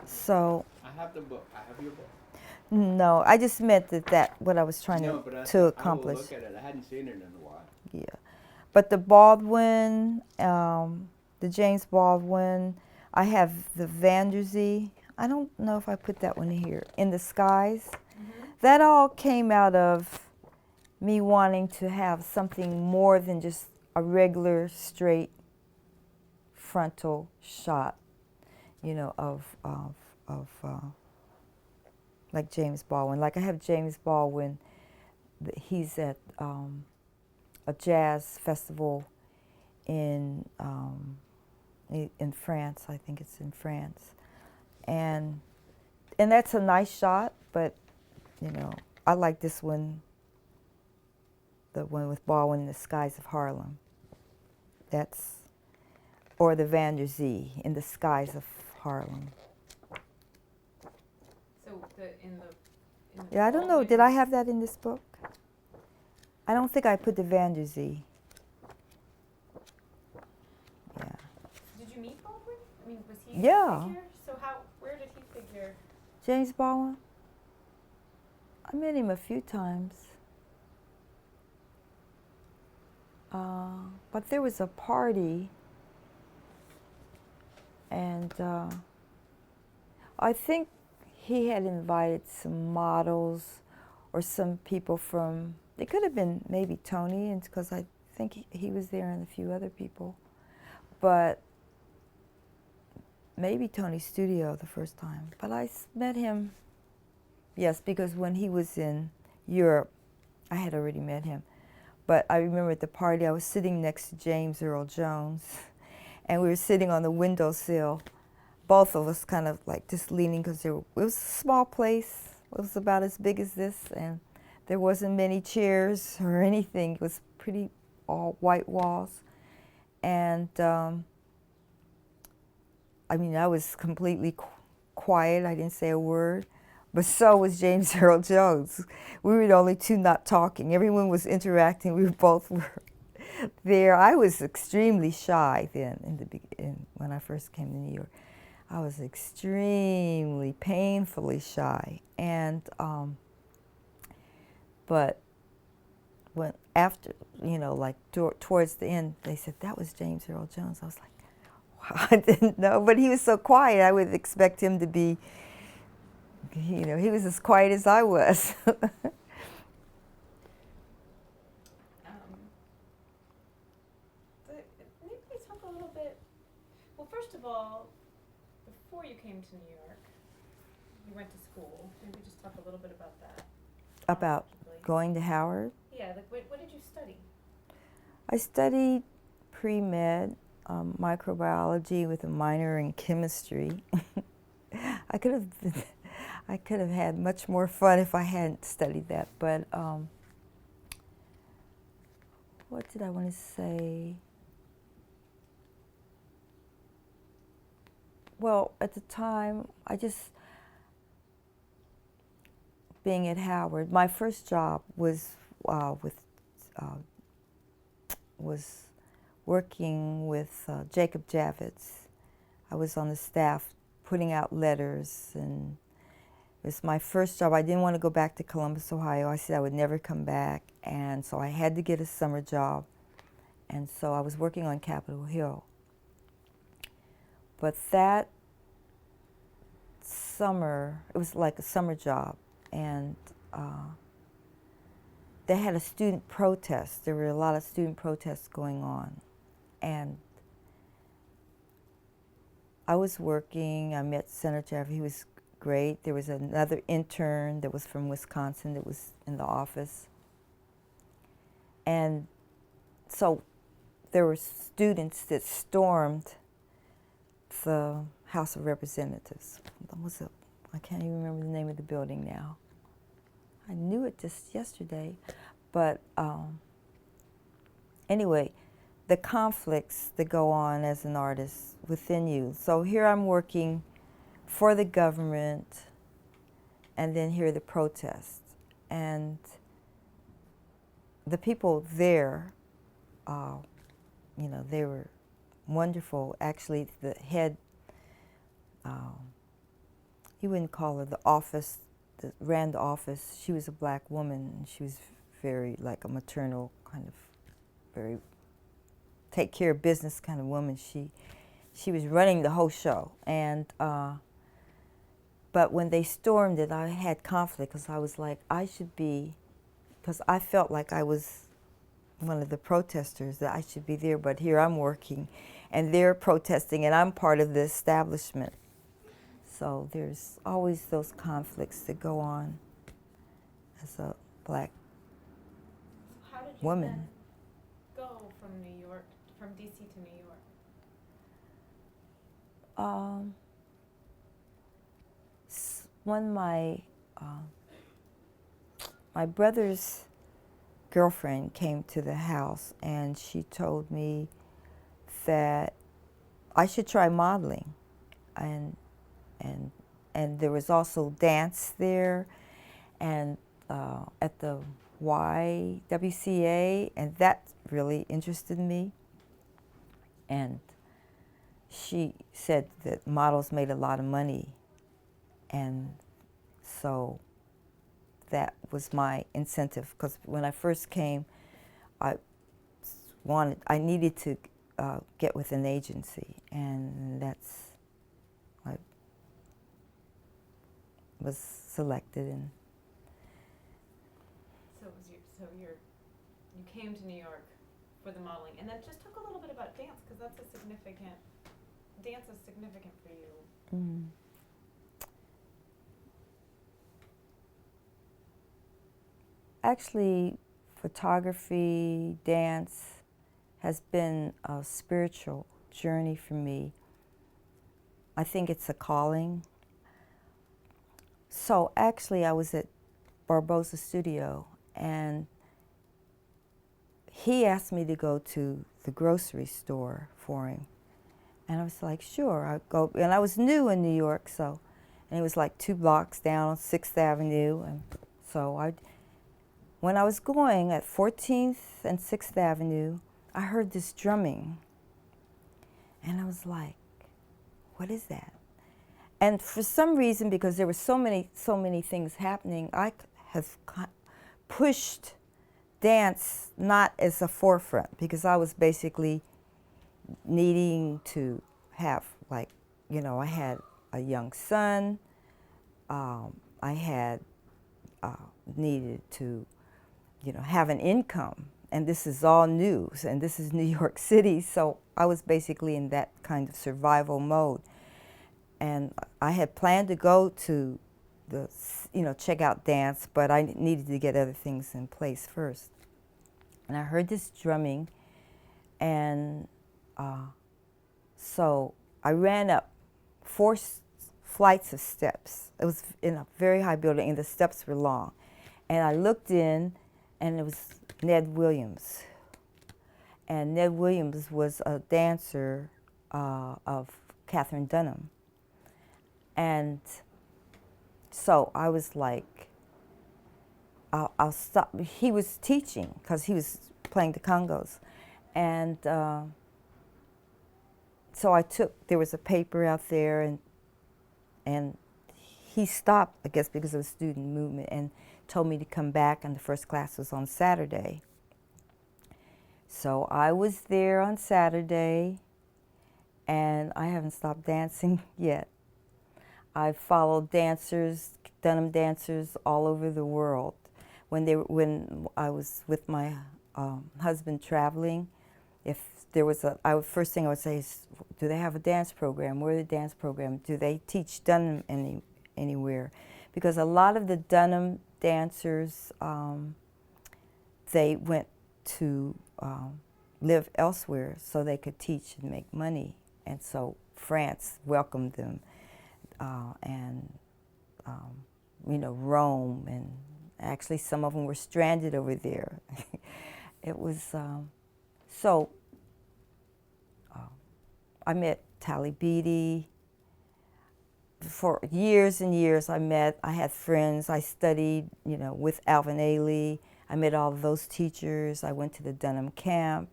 So. I have the book. I have your book. No, I just meant that what I was trying to accomplish. I will look at it. I hadn't seen it in a while. Yeah, but the Baldwin, the James Baldwin. I have the Vanderzee. I don't know if I put that one here. In the Skies. Mm-hmm. That all came out of me wanting to have something more than just a regular straight frontal shot, you know, of like James Baldwin. Like I have James Baldwin. He's at a jazz festival in France. I think it's in France, and that's a nice shot. But you know, I like this one, the one with Baldwin, The Skies of Harlem. That's, or the Vanderzee, In the Skies of Harlem. So in the Yeah, I don't know. Did I have that in this book? I don't think I put the Vanderzee. Yeah. Did you meet Baldwin? I mean, was he Yeah. a figure? So where did he figure? James Baldwin? I met him a few times. But there was a party, and I think he had invited some models or some people from, it could have been maybe Tony, because I think he was there and a few other people. But maybe Tony's studio the first time. But I met him, yes, because when he was in Europe, I had already met him. But I remember at the party, I was sitting next to James Earl Jones, and we were sitting on the windowsill, both of us kind of like just leaning, because it was a small place. It was about as big as this, and there wasn't many chairs or anything. It was pretty all white walls. And I mean, I was completely quiet. I didn't say a word. but so was James Earl Jones. We were the only two not talking. Everyone was interacting. We both were there. I was extremely shy then when I first came to New York. I was extremely painfully shy, and but when after like towards the end, they said that was James Earl Jones. I was like, wow, I didn't know, but he was so quiet. I would expect him to be, he was as quiet as I was. Maybe talk a little bit. Well, first of all, before you came to New York, you went to school. Maybe just talk a little bit about that. About Chronologically. going to Howard? Yeah, like what did you study? I studied pre-med, microbiology with a minor in chemistry. I could have had much more fun if I hadn't studied that. But what did I want to say? Well, at the time, being at Howard, my first job was was working with Jacob Javits. I was on the staff putting out letters, and it was my first job. I didn't want to go back to Columbus, Ohio. I said I would never come back, and so I had to get a summer job. And so I was working on Capitol Hill. But that summer, it was like a summer job, and they had a student protest. There were a lot of student protests going on. And I was working, I met Senator Jaffe, he was great. There was another intern that was from Wisconsin that was in the office. And so there were students that stormed the House of Representatives. I can't even remember the name of the building now. I knew it just yesterday, but anyway, the conflicts that go on as an artist within you. So here I'm working for the government, and then here are the protests. And the people there, they were wonderful. Actually, the head, you wouldn't call her the office, that ran the office. She was a black woman, and she was very like a maternal kind of, very take care of business kind of woman. She was running the whole show, and but when they stormed it, I had conflict because I was like, because I felt like I was one of the protesters, that I should be there, but here I'm working, and they're protesting, and I'm part of the establishment. So there's always those conflicts that go on as a black How did you woman. then go from New York, from DC to New York? When my brother's girlfriend came to the house, and she told me that I should try modeling, and there was also dance there, and at the YWCA, and that really interested me. And she said that models made a lot of money, and so that was my incentive, because when I first came, I needed to get with an agency, and I was selected. And you came to New York for the modeling, and then just talk a little bit about dance, because dance is significant for you. Mm. Actually, photography, dance has been a spiritual journey for me. I think it's a calling. So actually, I was at Barbosa Studio, and he asked me to go to the grocery store for him. And I was like, sure, I'll go. And I was new in New York, so. and it was like 2 blocks down on 6th Avenue. And so when I was going at 14th and 6th Avenue, I heard this drumming, and I was like, what is that? And for some reason, because there were so many things happening, I have pushed dance not as a forefront, because I was basically needing to have, like, you know, I had a young son. I had needed to, you know, have an income, and this is all news, and this is New York City, so I was basically in that kind of survival mode. And I had planned to go to the, you know, check out dance, but I needed to get other things in place first. And I heard this drumming, and so I ran up 4 flights of steps. It was in a very high building, and the steps were long. And I looked in, and it was Ned Williams. And Ned Williams was a dancer of Katherine Dunham. And so I was like, I'll stop. He was teaching, because he was playing the congos. And so there was a paper out there, and he stopped, I guess because of the student movement, and told me to come back, and the first class was on Saturday. So I was there on Saturday, and I haven't stopped dancing yet. I followed dancers, Dunham dancers all over the world. When I was with my husband traveling, if there was first thing I would say is, do they have a dance program? Where the dance program? Do they teach Dunham anywhere? Because a lot of the Dunham dancers, they went to live elsewhere so they could teach and make money. And so France welcomed them. And you know, Rome, and actually some of them were stranded over there. It was so. I met Tally Beatty. For years and years, I had friends. I studied, you know, with Alvin Ailey. I met all of those teachers. I went to the Dunham camp.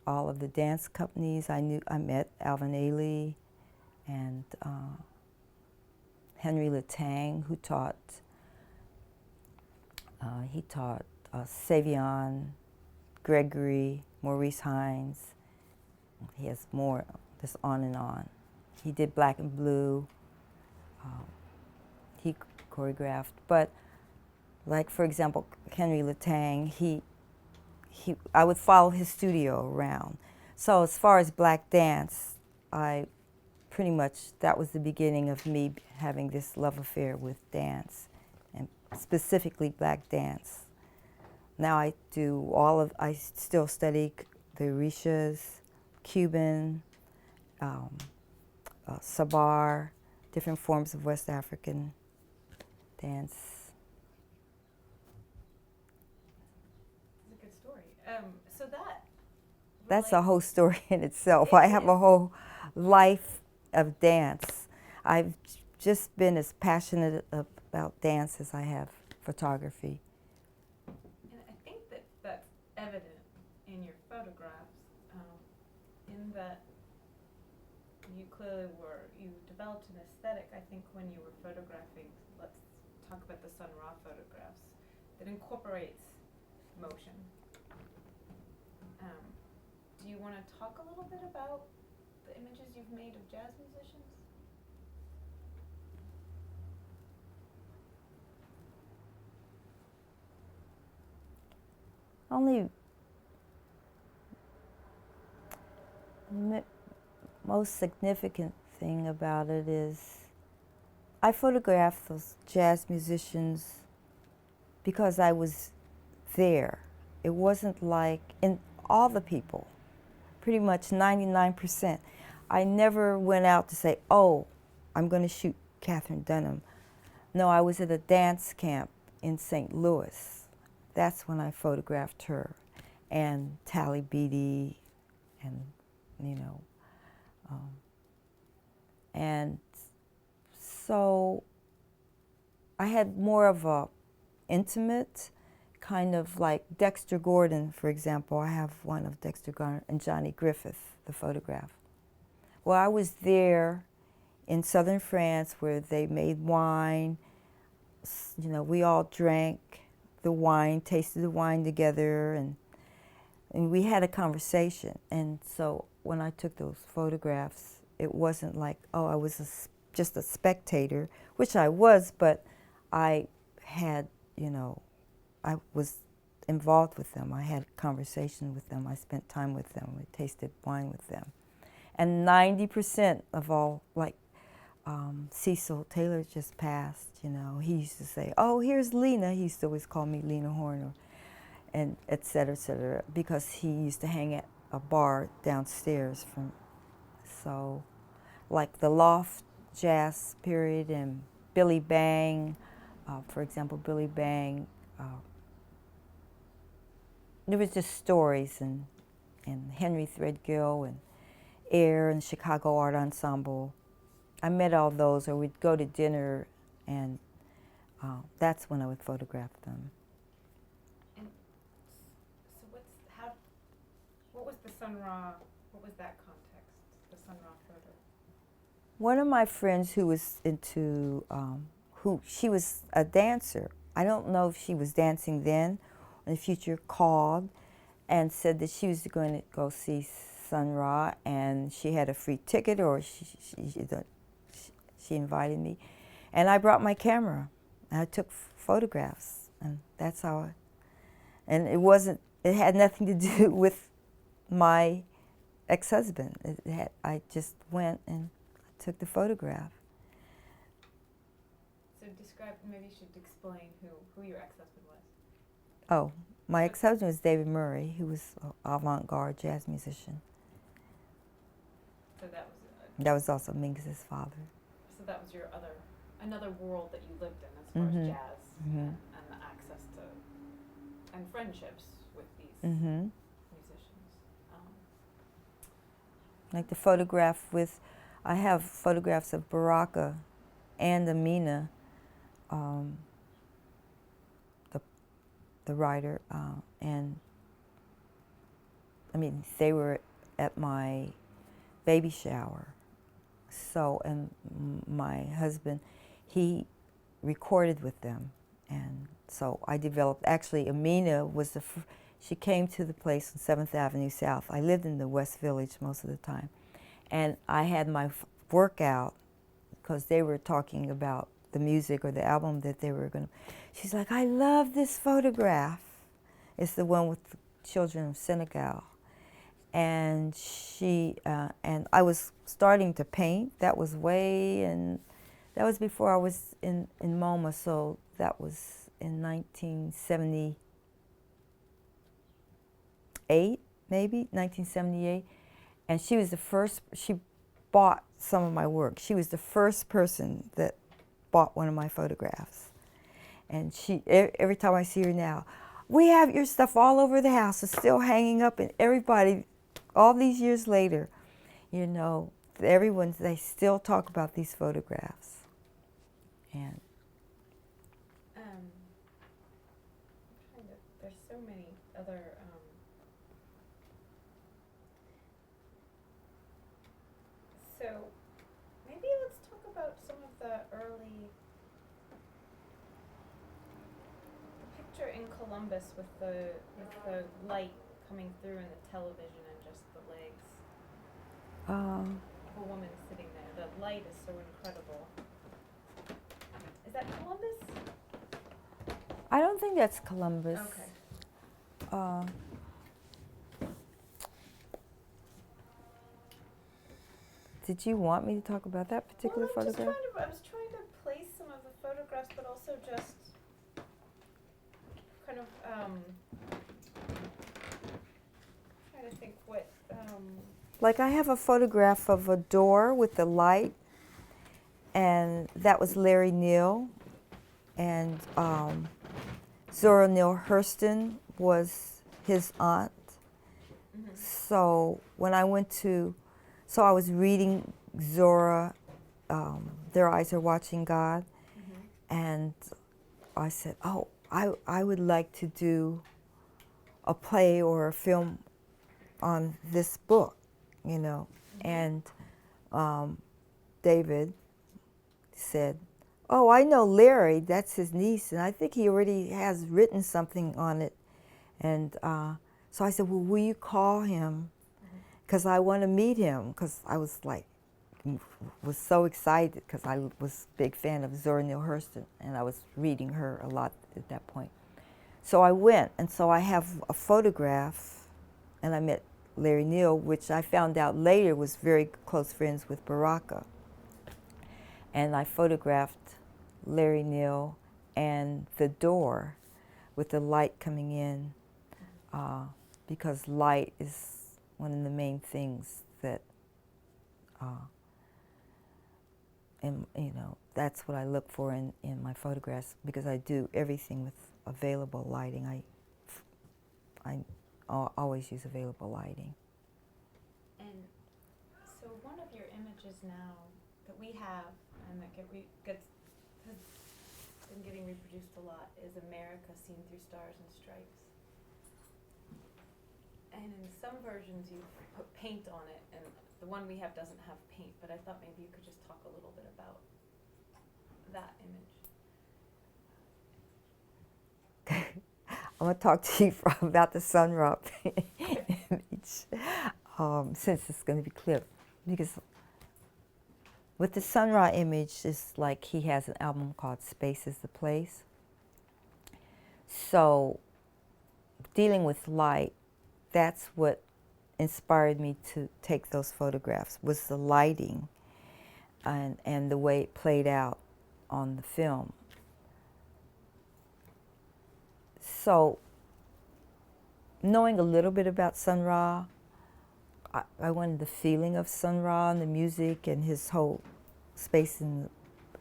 All of the dance companies I met Alvin Ailey and Henry Latang, who taught, Savion, Gregory, Maurice Hines. He has more, just on and on. He did Black and Blue. He choreographed, but like, for example, Henry Latang, I would follow his studio around. So as far as black dance, pretty much, that was the beginning of me having this love affair with dance, and specifically black dance. Now I still study the Orishas, Cuban, Sabar, different forms of West African dance. It's a good story. So That's a whole story in itself. I have a whole life of dance. I've just been as passionate about dance as I have photography. And I think that's evident in your photographs, in that you developed an aesthetic, I think, when you were photographing. Let's talk about the Sun Ra photographs, that incorporates motion. Do you want to talk a little bit about the images you've made of jazz musicians? Only most significant thing about it is I photographed those jazz musicians because I was there. It wasn't like in all the people, pretty much 99%. I never went out to say, oh, I'm going to shoot Katherine Dunham. No, I was at a dance camp in St. Louis. That's when I photographed her, and Tally Beatty, and, you know, And so I had more of a intimate kind of like Dexter Gordon, for example. I have one of Dexter Gordon and Johnny Griffith, the photograph. Well, I was there in southern France where they made wine. You know, we all drank the wine, tasted the wine together, and we had a conversation. And so when I took those photographs, it wasn't like, oh, I was just a spectator, which I was, but I had, you know, I was involved with them. I had a conversation with them. I spent time with them. I tasted wine with them. And 90% of all, like Cecil Taylor just passed, you know, he used to say, oh, here's Lena. He used to always call me Lena Horner, and et cetera, because he used to hang at a bar downstairs from, so like the Loft Jazz period and Billy Bang, for example, Billy Bang, there was just stories, and Henry Threadgill and Air and Chicago Art Ensemble. I met all those, or we'd go to dinner, and that's when I would photograph them. And so what was the Sun Ra, what was that context, the Sun Ra photo? One of my friends who was into, she was a dancer. I don't know if she was dancing then, in the future, called and said that she was going to go see Sun Ra, and she had a free ticket, or she invited me. And I brought my camera, and I took photographs, and that's how and it had nothing to do with my ex-husband. I just went and took the photograph. So maybe you should explain who your ex-husband was. Oh, my ex-husband was David Murray, who was an avant-garde jazz musician. So that was also Ming's father. So that was another world that you lived in as far as jazz and the access to and friendships with these musicians. Like the photograph I have photographs of Baraka and Amina, the writer, and I mean, they were at my baby shower. So, and my husband, he recorded with them. And so I developed, actually Amina was she came to the place on 7th Avenue South. I lived in the West Village most of the time. And I had my workout, because they were talking about the music or the album that they were going to. She's like, I love this photograph. It's the one with the children of Senegal. And and I was starting to paint. That was that was before I was in MoMA, so that was in 1978, maybe, 1978. And she was the first, she bought some of my work. She was the first person that bought one of my photographs. And every time I see her now, we have your stuff all over the house. It's still hanging up, and everybody, all these years later, you know, they still talk about these photographs. And there's so many other so maybe let's talk about some of the early picture in Columbus with the light coming through and the television and just the legs of a woman sitting there. The light is so incredible. Is that Columbus? I don't think that's Columbus. Okay. Did you want me to talk about that particular photograph? I was trying to place some of the photographs, but also just kind of trying to think what. Like I have a photograph of a door with the light, and that was Larry Neal, and Zora Neale Hurston was his aunt. So when I went to, so I was reading Zora Their Eyes Are Watching God. Mm-hmm. And I said, oh, I would like to do a play or a film on this book, you know. Mm-hmm. And David said, oh, I know Larry, that's his niece, and I think he already has written something on it. And so I said, well, will you call him? Because I want to meet him, because I was like, was so excited, because I was a big fan of Zora Neale Hurston, and I was reading her a lot at that point. So I went, and so I have a photograph, and I met Larry Neal, which I found out later was very close friends with Baraka. And I photographed Larry Neal and the door with the light coming in, because light is one of the main things that, and you know, that's what I look for in my photographs, because I do everything with available lighting. I always use available lighting. And so one of your images now that we have, and that has been getting reproduced a lot, is America Seen Through Stars and Stripes. And in some versions you put paint on it, and the one we have doesn't have paint, but I thought maybe you could just talk a little bit about that image. I'm going to talk to you about the Sun Ra image, since it's going to be clipped. Because with the Sun Ra image, it's like he has an album called Space is the Place. So dealing with light, that's what inspired me to take those photographs, was the lighting and the way it played out on the film. So, knowing a little bit about Sun Ra, I wanted the feeling of Sun Ra and the music and his whole space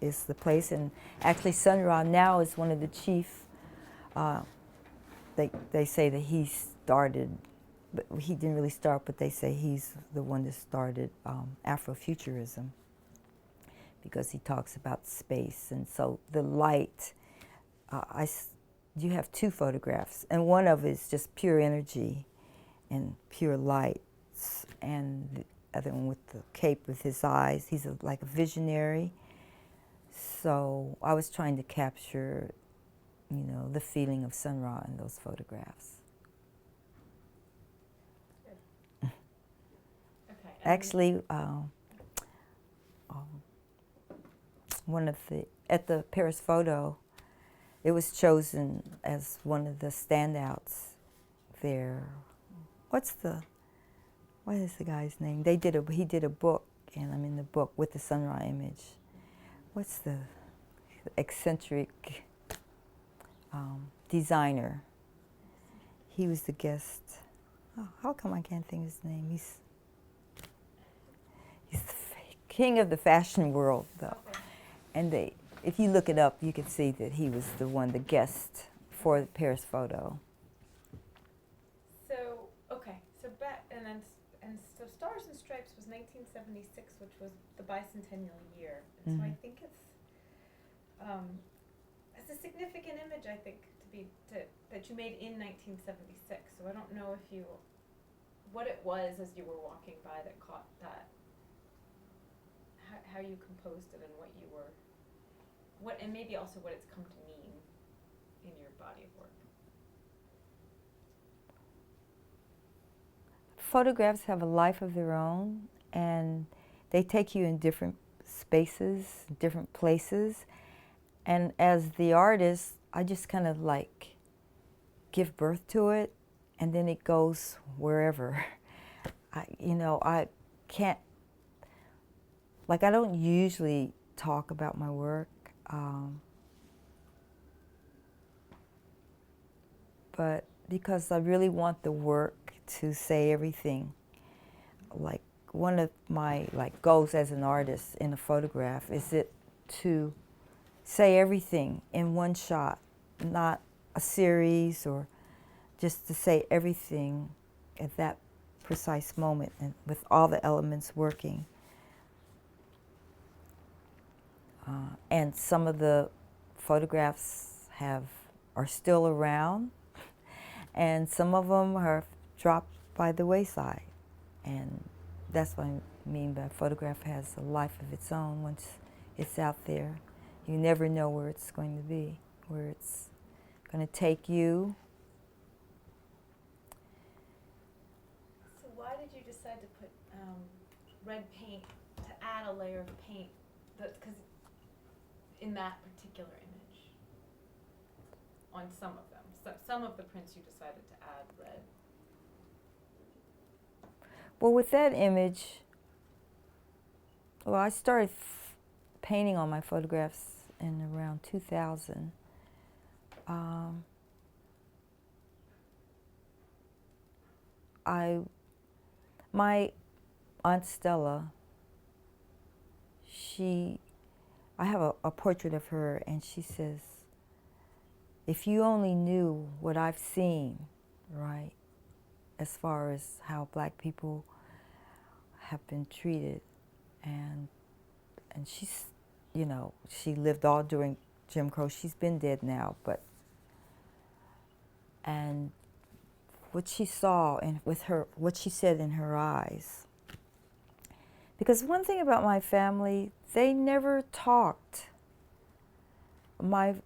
is the place. And actually, Sun Ra now is one of the chief. They say that he started, but he didn't really start. But they say he's the one that started Afrofuturism, because he talks about space. And so the light, you have two photographs, and one of it is just pure energy and pure light, and the other one with the cape with his eyes. He's like a visionary. So I was trying to capture, you know, the feeling of Sun Ra in those photographs. Okay. Actually, one of at the Paris Photo, it was chosen as one of the standouts there. What is the guy's name? He did a book, and I'm in the book with the Sun Ra image. What's the eccentric designer? He was the guest. Oh, how come I can't think of his name? He's the king of the fashion world, though. Okay. And if you look it up, you can see that he was the guest for the Paris Photo. So, okay, so so Stars and Stripes was 1976, which was the bicentennial year. And so I think it's a significant image, I think, that you made in 1976. So I don't know what it was as you were walking by that caught that, how you composed it, and and maybe also what it's come to mean in your body of work. Photographs have a life of their own, and they take you in different spaces, different places. And as the artist, I just kind of like give birth to it, and then it goes wherever. I can't, I don't usually talk about my work, but because I really want the work to say everything. Like one of my goals as an artist in a photograph is it to say everything in one shot, not a series, or just to say everything at that precise moment and with all the elements working. And some of the photographs are still around, and some of them are dropped by the wayside. And that's what I mean by photograph has a life of its own. Once it's out there, you never know where it's going to be, where it's going to take you. So why did you decide to put red paint, to add a layer of paint, because in that particular image, on some of them, some of the prints you decided to add red? Well, with that image, well, I started painting on my photographs in around 2000. My Aunt Stella, I have a portrait of her, and she says, if you only knew what I've seen, right, as far as how black people have been treated, and she's, you know, she lived all during Jim Crow. She's been dead now, and what she saw and with her, what she said in her eyes. Because one thing about my family, they never talked about,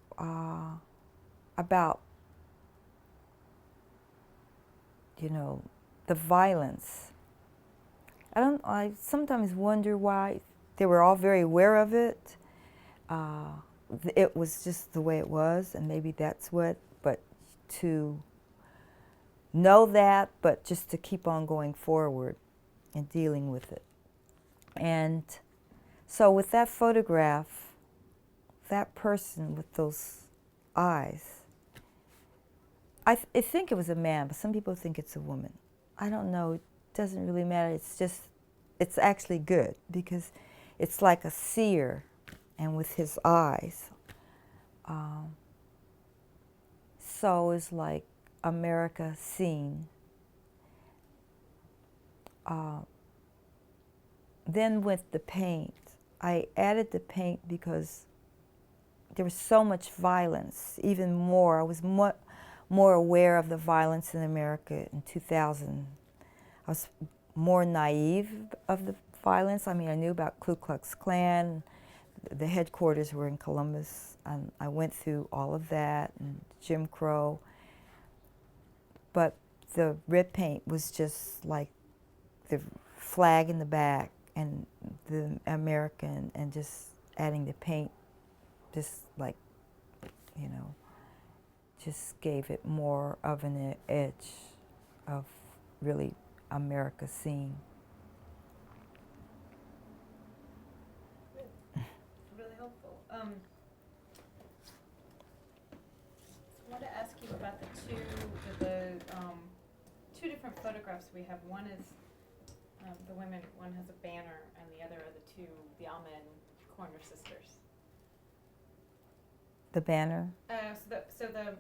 you know, the violence. I sometimes wonder why. They were all very aware of it. It was just the way it was, and maybe that's what, but to know that, but just to keep on going forward and dealing with it. And so with that photograph, that person with those eyes, I think it was a man, but some people think it's a woman. I don't know, it doesn't really matter. It's just, it's actually good because it's like a seer, and with his eyes. So it's like America seen. Then with the paint, I added the paint because there was so much violence, even more. I was more aware of the violence in America in 2000. I was more naive of the violence. I mean, I knew about Ku Klux Klan. The headquarters were in Columbus, and I went through all of that, and Jim Crow. But the red paint was just like the flag in the back and the American, and just adding the paint, just like, you know, just gave it more of an edge of really America seen. Really helpful. I want to ask you about the two different photographs we have. One is the women. One has a banner, and the other are the Amen Corner sisters. The banner? So the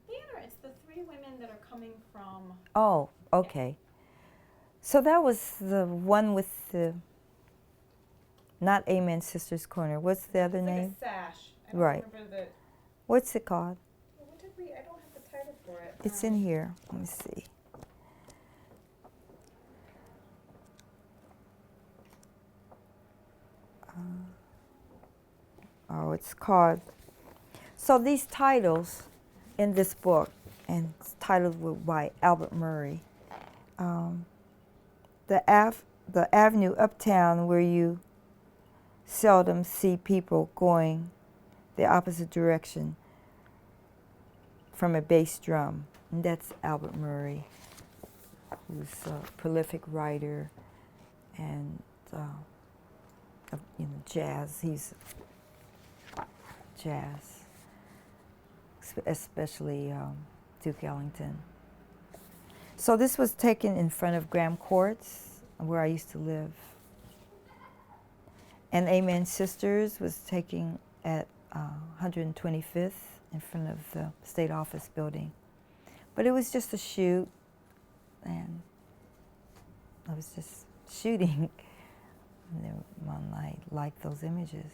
banner, it's the three women that are coming from. Oh, okay. So that was the one with the, not Amen Sisters Corner. What's the other It's like name? a sash. I don't Right. remember the. What's it called? What did we? I don't have the title for it. It's in here. Let me see. Oh, it's called. So these titles in this book, and it's titled by Albert Murray. The avenue uptown where you seldom see people going the opposite direction from a bass drum. And that's Albert Murray, who's a prolific writer and jazz. He's jazz, especially Duke Ellington. So this was taken in front of Graham Courts, where I used to live. And Amen Sisters was taken at 125th in front of the State Office building. But it was just a shoot, and I was just shooting. And I liked those images.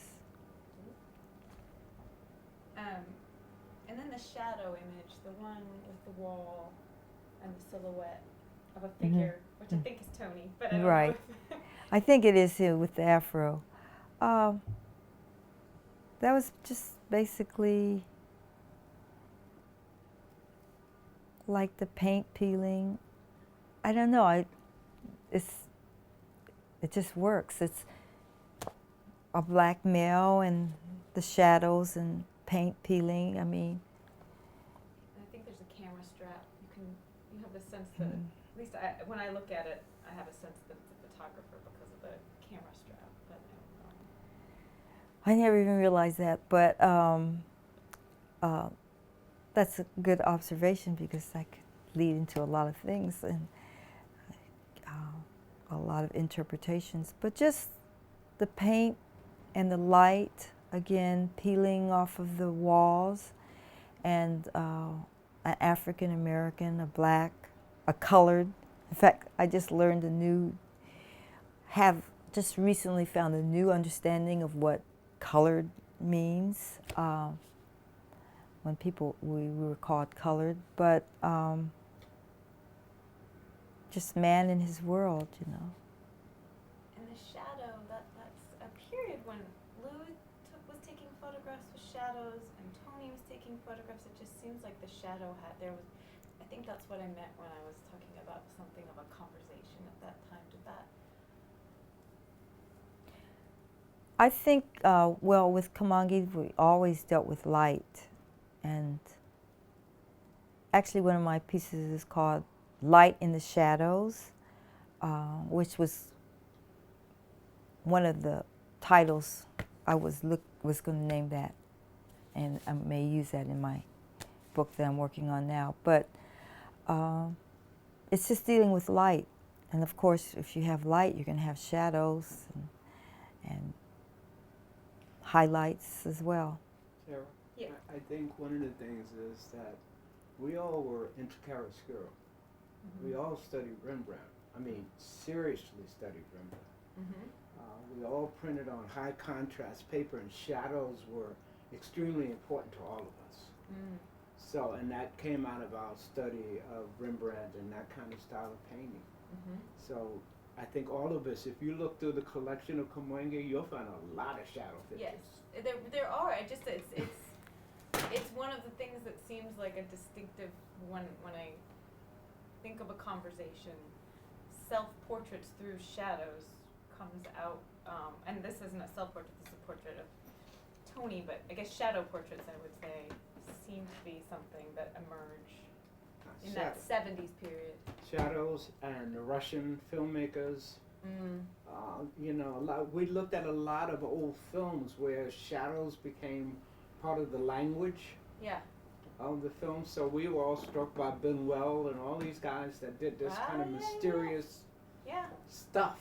And then the shadow image, the one with the wall and the silhouette of a figure, which I think is Tony, but I don't Right. know. I think it is him with the afro. That was just basically like the paint peeling. I don't know. It just works. It's a black male and the shadows and paint peeling. I mean, I think there's a camera strap. You have the sense that, at least when I look at it, I have a sense that it's a photographer because of the camera strap, but I don't know. I never even realized that, but that's a good observation because that could lead into a lot of things and a lot of interpretations. But just the paint and the light, again, peeling off of the walls, and an African American, a black, a colored. In fact, I just learned just recently found a new understanding of what colored means. When we were called colored, but just man in his world, you know. And the shadow, that's a period when Lou was taking photographs with shadows and Tony was taking photographs. It just seems like the shadow I think that's what I meant when I was talking about something of a conversation at that time. Did that? I think, well, with Kamoinge, we always dealt with light. And actually one of my pieces is called Light in the Shadows, which was one of the titles I was going to name that. And I may use that in my book that I'm working on now. But it's just dealing with light. And of course, if you have light, you're going to have shadows and highlights as well. Sarah, Yeah. I think one of the things is that we all were into chiaroscuro. We all studied Rembrandt. I mean, seriously studied Rembrandt. We all printed on high contrast paper, and shadows were extremely important to all of us. So, and that came out of our study of Rembrandt and that kind of style of painting. So, I think all of us, if you look through the collection of Kamoinge, you'll find a lot of shadow pictures. Yes, there are. It's one of the things that seems like a distinctive when I think of a conversation. Self-portraits through shadows comes out, and this isn't a self-portrait. This is a portrait of Tony, but I guess shadow portraits, I would say, seem to be something that emerge in that 70s period. Shadows and the Russian filmmakers. You know, we looked at a lot of old films where shadows became part of the language of the film. So we were all struck by Buñuel and all these guys that did this kind of mysterious stuff.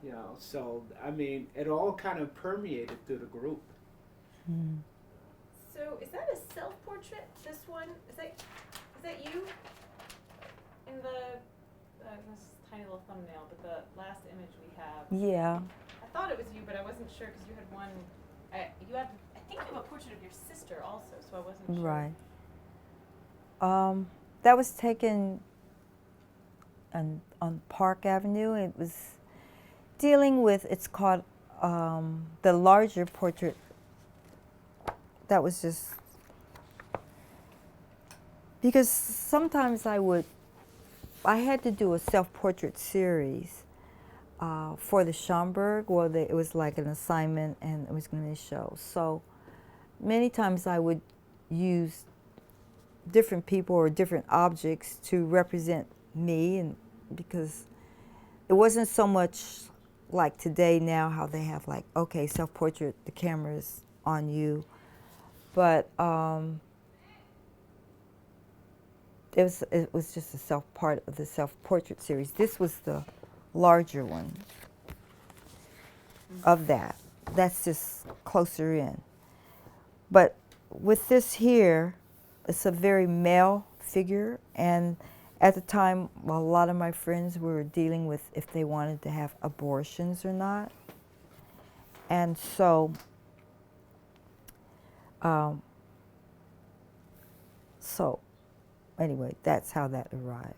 You know, so I mean, it all kind of permeated through the group. So is that a self-portrait? This one is that you in the this tiny little thumbnail, but the last image we have. Yeah. I thought it was you, but I wasn't sure because you had one. I think you have a portrait of your sister also, so I wasn't sure. Right. That was taken on Park Avenue. It was dealing with, it's called the larger portrait. That was just, because sometimes I had to do a self-portrait series for the Schomburg. Well, it was like an assignment and it was going to be a show. So many times I would use different people or different objects to represent me, and because it wasn't so much like today now how they have like, okay, self-portrait, the camera's on you. But it was just a part of the self-portrait series. This was the larger one of that. That's just closer in. But with this here, it's a very male figure, and at the time, a lot of my friends were dealing with if they wanted to have abortions or not. And so Um, so, anyway, that's how that arrived.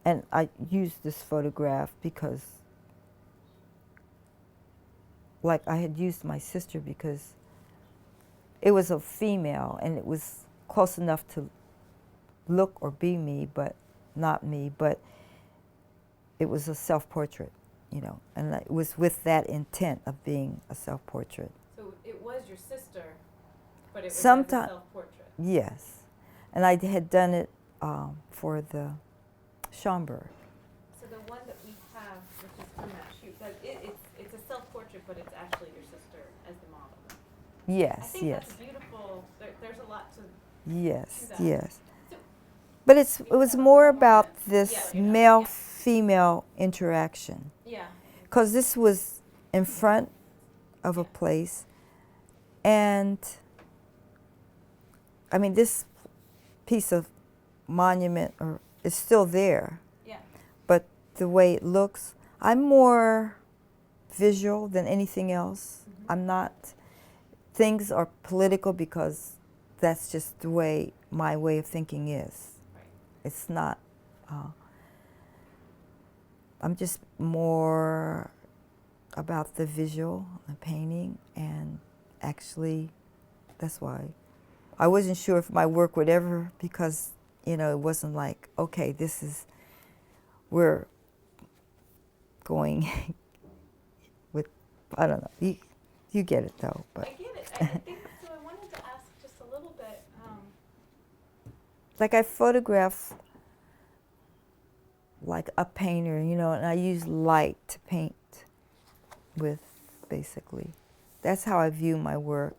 And I used this photograph because, like, I had used my sister because it was a female and it was close enough to look or be me, but not me, but it was a self-portrait, you know, and it was with that intent of being a self-portrait. So it was your sister, but it was as a Sometime, self-portrait. yes. And I had done it for the Schomburg. So the one that we have, which is from that shoot, that it's a self-portrait, but it's actually your sister as the model. I Yes, think yes. that's beautiful. There's a lot to Yes, that. yes. So- But it was more about this Yeah, you know, male-female interaction. Yeah. Because this was in front of a place, and I mean, this piece of monument is still there, Yeah. but the way it looks, I'm more visual than anything else. Mm-hmm. I'm not, things are political because that's just the way my way of thinking is. Right. It's not, I'm just more about the visual, the painting, and actually, that's why I wasn't sure if my work would ever, because, you know, it wasn't like, okay, this is, we're going with, I don't know, you get it though, but. I get it. I think so. I wanted to ask just a little bit. Like I photograph like a painter, you know, and I use light to paint with, basically. That's how I view my work.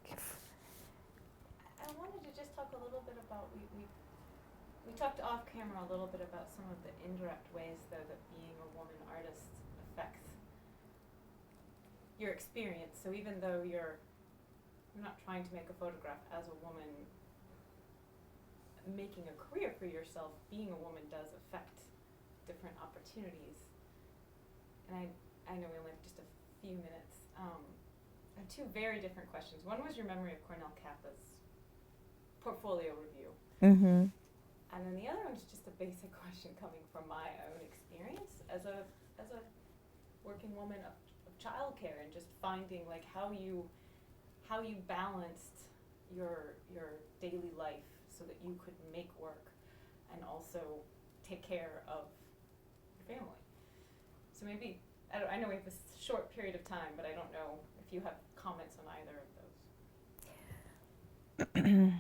I wanted to just talk a little bit about, we talked off camera a little bit about some of the indirect ways, though, that being a woman artist affects your experience. So even though you're not trying to make a photograph as a woman, making a career for yourself, being a woman does affect different opportunities. And I know we only have just a few minutes. I have two very different questions. One was your memory of Cornell Kappa's portfolio review. Mm-hmm. And then the other one's just a basic question coming from my own experience as a working woman of childcare, and just finding like how you balanced your daily life so that you could make work and also take care of your family. So maybe, I know we have this short period of time, but I don't know if you have comments on either of those.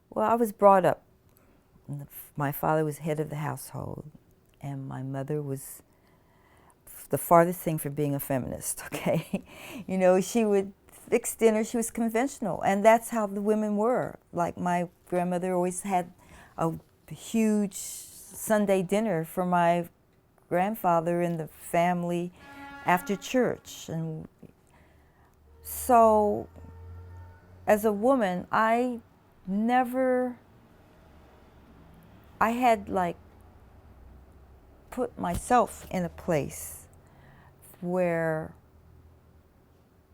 Well, I was brought up, my father was head of the household, and my mother was the farthest thing from being a feminist, okay? You know, she would fix dinner, she was conventional, and that's how the women were. Like my grandmother always had a huge Sunday dinner for my grandfather and the family after church. And so, as a woman, I had like put myself in a place where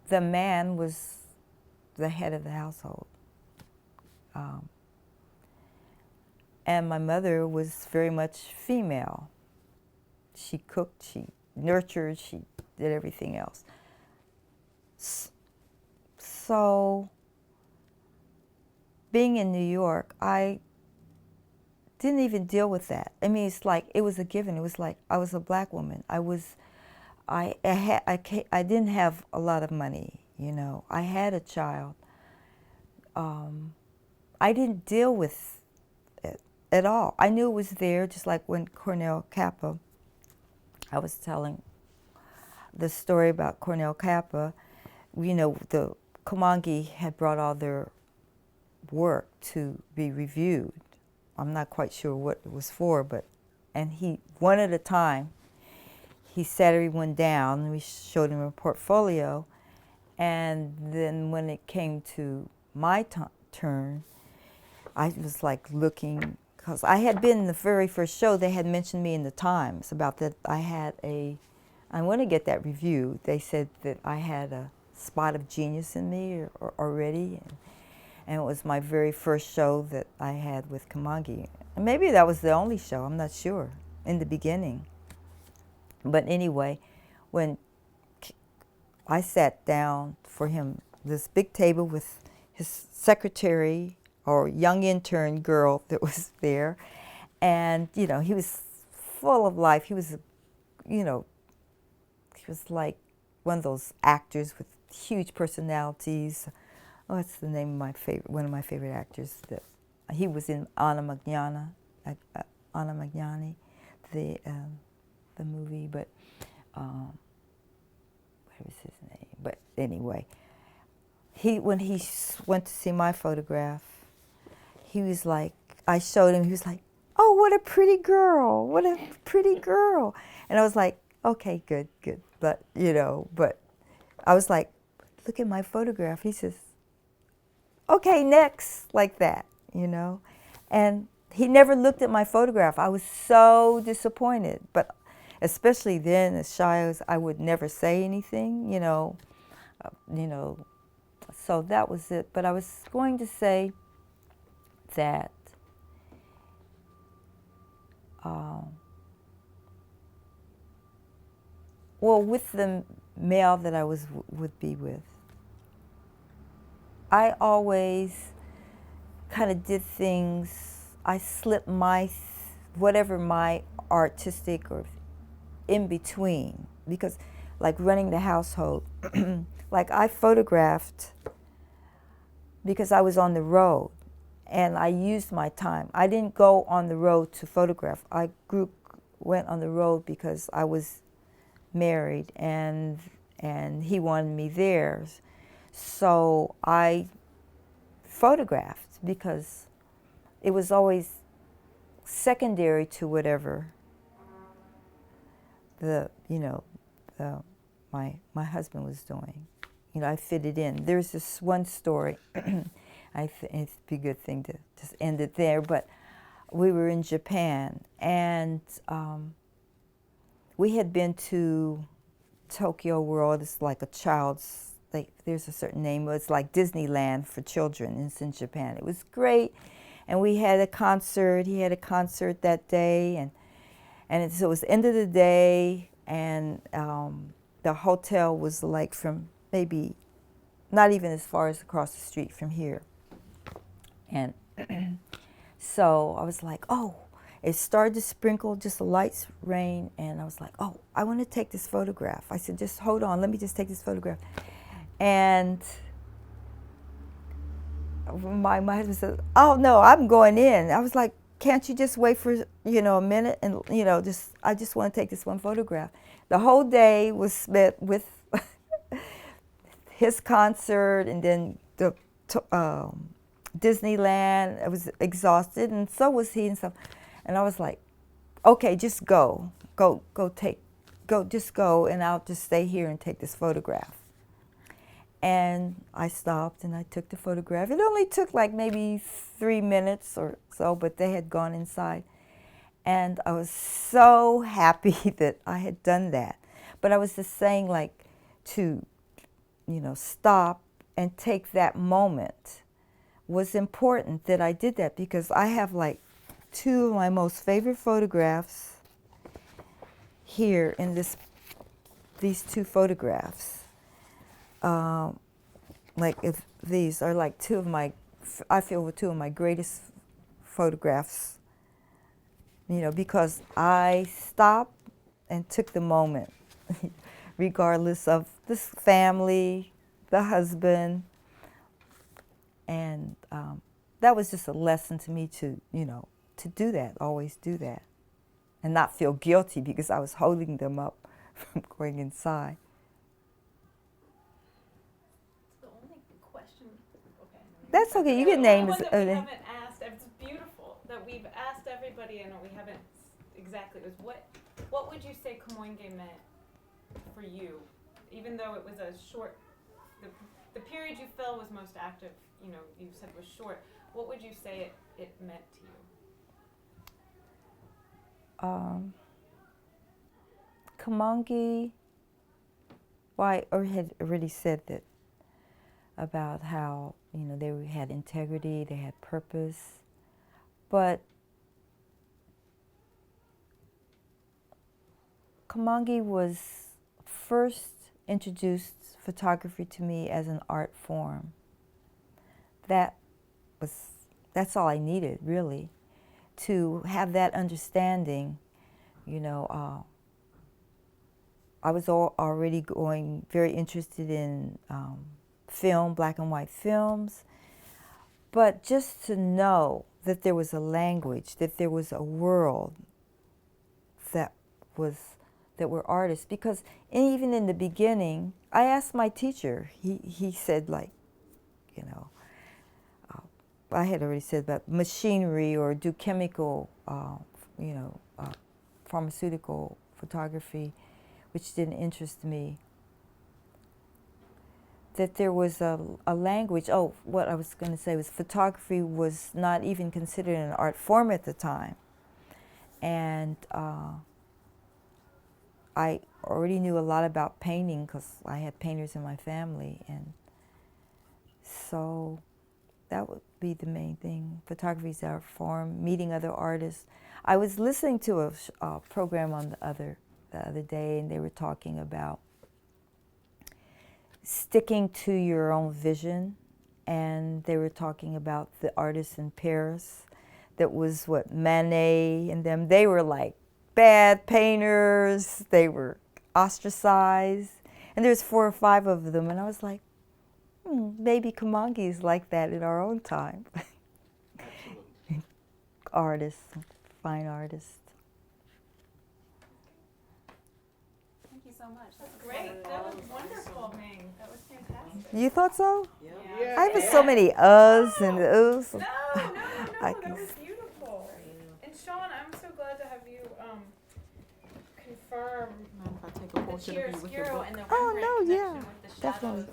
the man was the head of the household. And my mother was very much female. She cooked, she nurtured, she did everything else. So, being in New York, I didn't even deal with that. I mean, it's like, it was a given. It was like, I was a black woman. I didn't have a lot of money, you know. I had a child. I didn't deal with it at all. I knew it was there, just like when Cornell Kappa, I was telling the story about Cornell Kappa, you know, the Kamoinge had brought all their work to be reviewed. I'm not quite sure what it was for, but, and he, one at a time, he sat everyone down and we showed him a portfolio. And then when it came to my turn, I was like looking, because I had been in the very first show, they had mentioned me in the Times about that I want to get that review. They said that I had a spot of genius in me already. And it was my very first show that I had with Kamoinge. And maybe that was the only show, I'm not sure, in the beginning. But anyway, when I sat down for him, this big table with his secretary or young intern girl that was there. And, you know, he was full of life. He was, you know, he was like one of those actors with huge personalities. Oh, what's the name of my favorite, one of my favorite actors? That he was in Anna Magnani, the movie, but what was his name? But anyway, when he went to see my photograph, he was like, I showed him, he was like, oh, what a pretty girl, what a pretty girl. And I was like, okay, good. But, you know, but I was like, look at my photograph. He says, okay, next, like that, you know. And he never looked at my photograph. I was so disappointed. But especially then, as shy as I would never say anything, you know. So that was it. But I was going to say that well, with the male that I would be with, I always kind of did things, I slipped whatever my artistic or in between, because like running the household, like I photographed because I was on the road and I used my time. I didn't go on the road to photograph. I went on the road because I was married and he wanted me there. So I photographed because it was always secondary to whatever my husband was doing. You know, I fitted in. There's this one story. It'd be a good thing to just end it there. But we were in Japan, and we had been to Tokyo World. It's like a child's, there's a certain name. It's like Disneyland for children. It's in Japan. It was great. And we had a concert. He had a concert that day. So it was the end of the day. And the hotel was like from maybe not even as far as across the street from here. And so I was like, oh, it started to sprinkle, just a light rain, and I was like, oh, I want to take this photograph. I said, just hold on, let me just take this photograph. And my husband said, oh, no, I'm going in. I was like, can't you just wait for, a minute and, I just want to take this one photograph. The whole day was spent with his concert and then the Disneyland. I was exhausted, and so was he and stuff. And I was like, okay, just go, just go, and I'll just stay here and take this photograph. And I stopped and I took the photograph. It only took like maybe 3 minutes or so, but they had gone inside. And I was so happy that I had done that. But I was just saying, like, to, stop and take that moment was important that I did that, because I have like 2 of my most favorite photographs here in these 2 photographs. Like if these are like 2 of my, I feel were 2 of my greatest photographs, because I stopped and took the moment, regardless of this family, the husband, and that was just a lesson to me to do that, always do that, and not feel guilty because I was holding them up from going inside. The only question, okay. That's okay. You can name it. it. We haven't asked. It's beautiful that we've asked everybody, and we haven't exactly. It was what would you say Kamoinge meant for you, even though it was a short. The period you felt was most active, you said was short. What would you say it meant to you? Kamoinge, well, I had already said that about how, they had integrity, they had purpose. But Kamoinge was first introduced photography to me as an art form. That's all I needed, really, to have that understanding. I was already very interested in film, black and white films, but just to know that there was a language, that there was a world that were artists. Because even in the beginning, I asked my teacher. He said, like, I had already said about machinery or do chemical, pharmaceutical photography, which didn't interest me. That there was a language. Oh, what I was going to say was photography was not even considered an art form at the time. And I already knew a lot about painting because I had painters in my family. And so that would be the main thing. Photography is art form, meeting other artists. I was listening to a program on the other day, and they were talking about sticking to your own vision, and they were talking about the artists in Paris. That was what Manet and them. They were like bad painters. They were ostracized, and there's 4 or 5 of them, and I was like, maybe Kamoinge is like that in our own time. Absolutely. Artists, fine artists. Thank you so much. That's great. That was wonderful, Ming. That was fantastic. You thought so? Yeah. I have so many uhs and uhs. No, I that can was beautiful. And Sean, I'm so glad to have you confirm Mind if I take a the portrait of you with your chiaroscuro book? and the Oh, Rembrandt no, connection yeah, with the shadows definitely.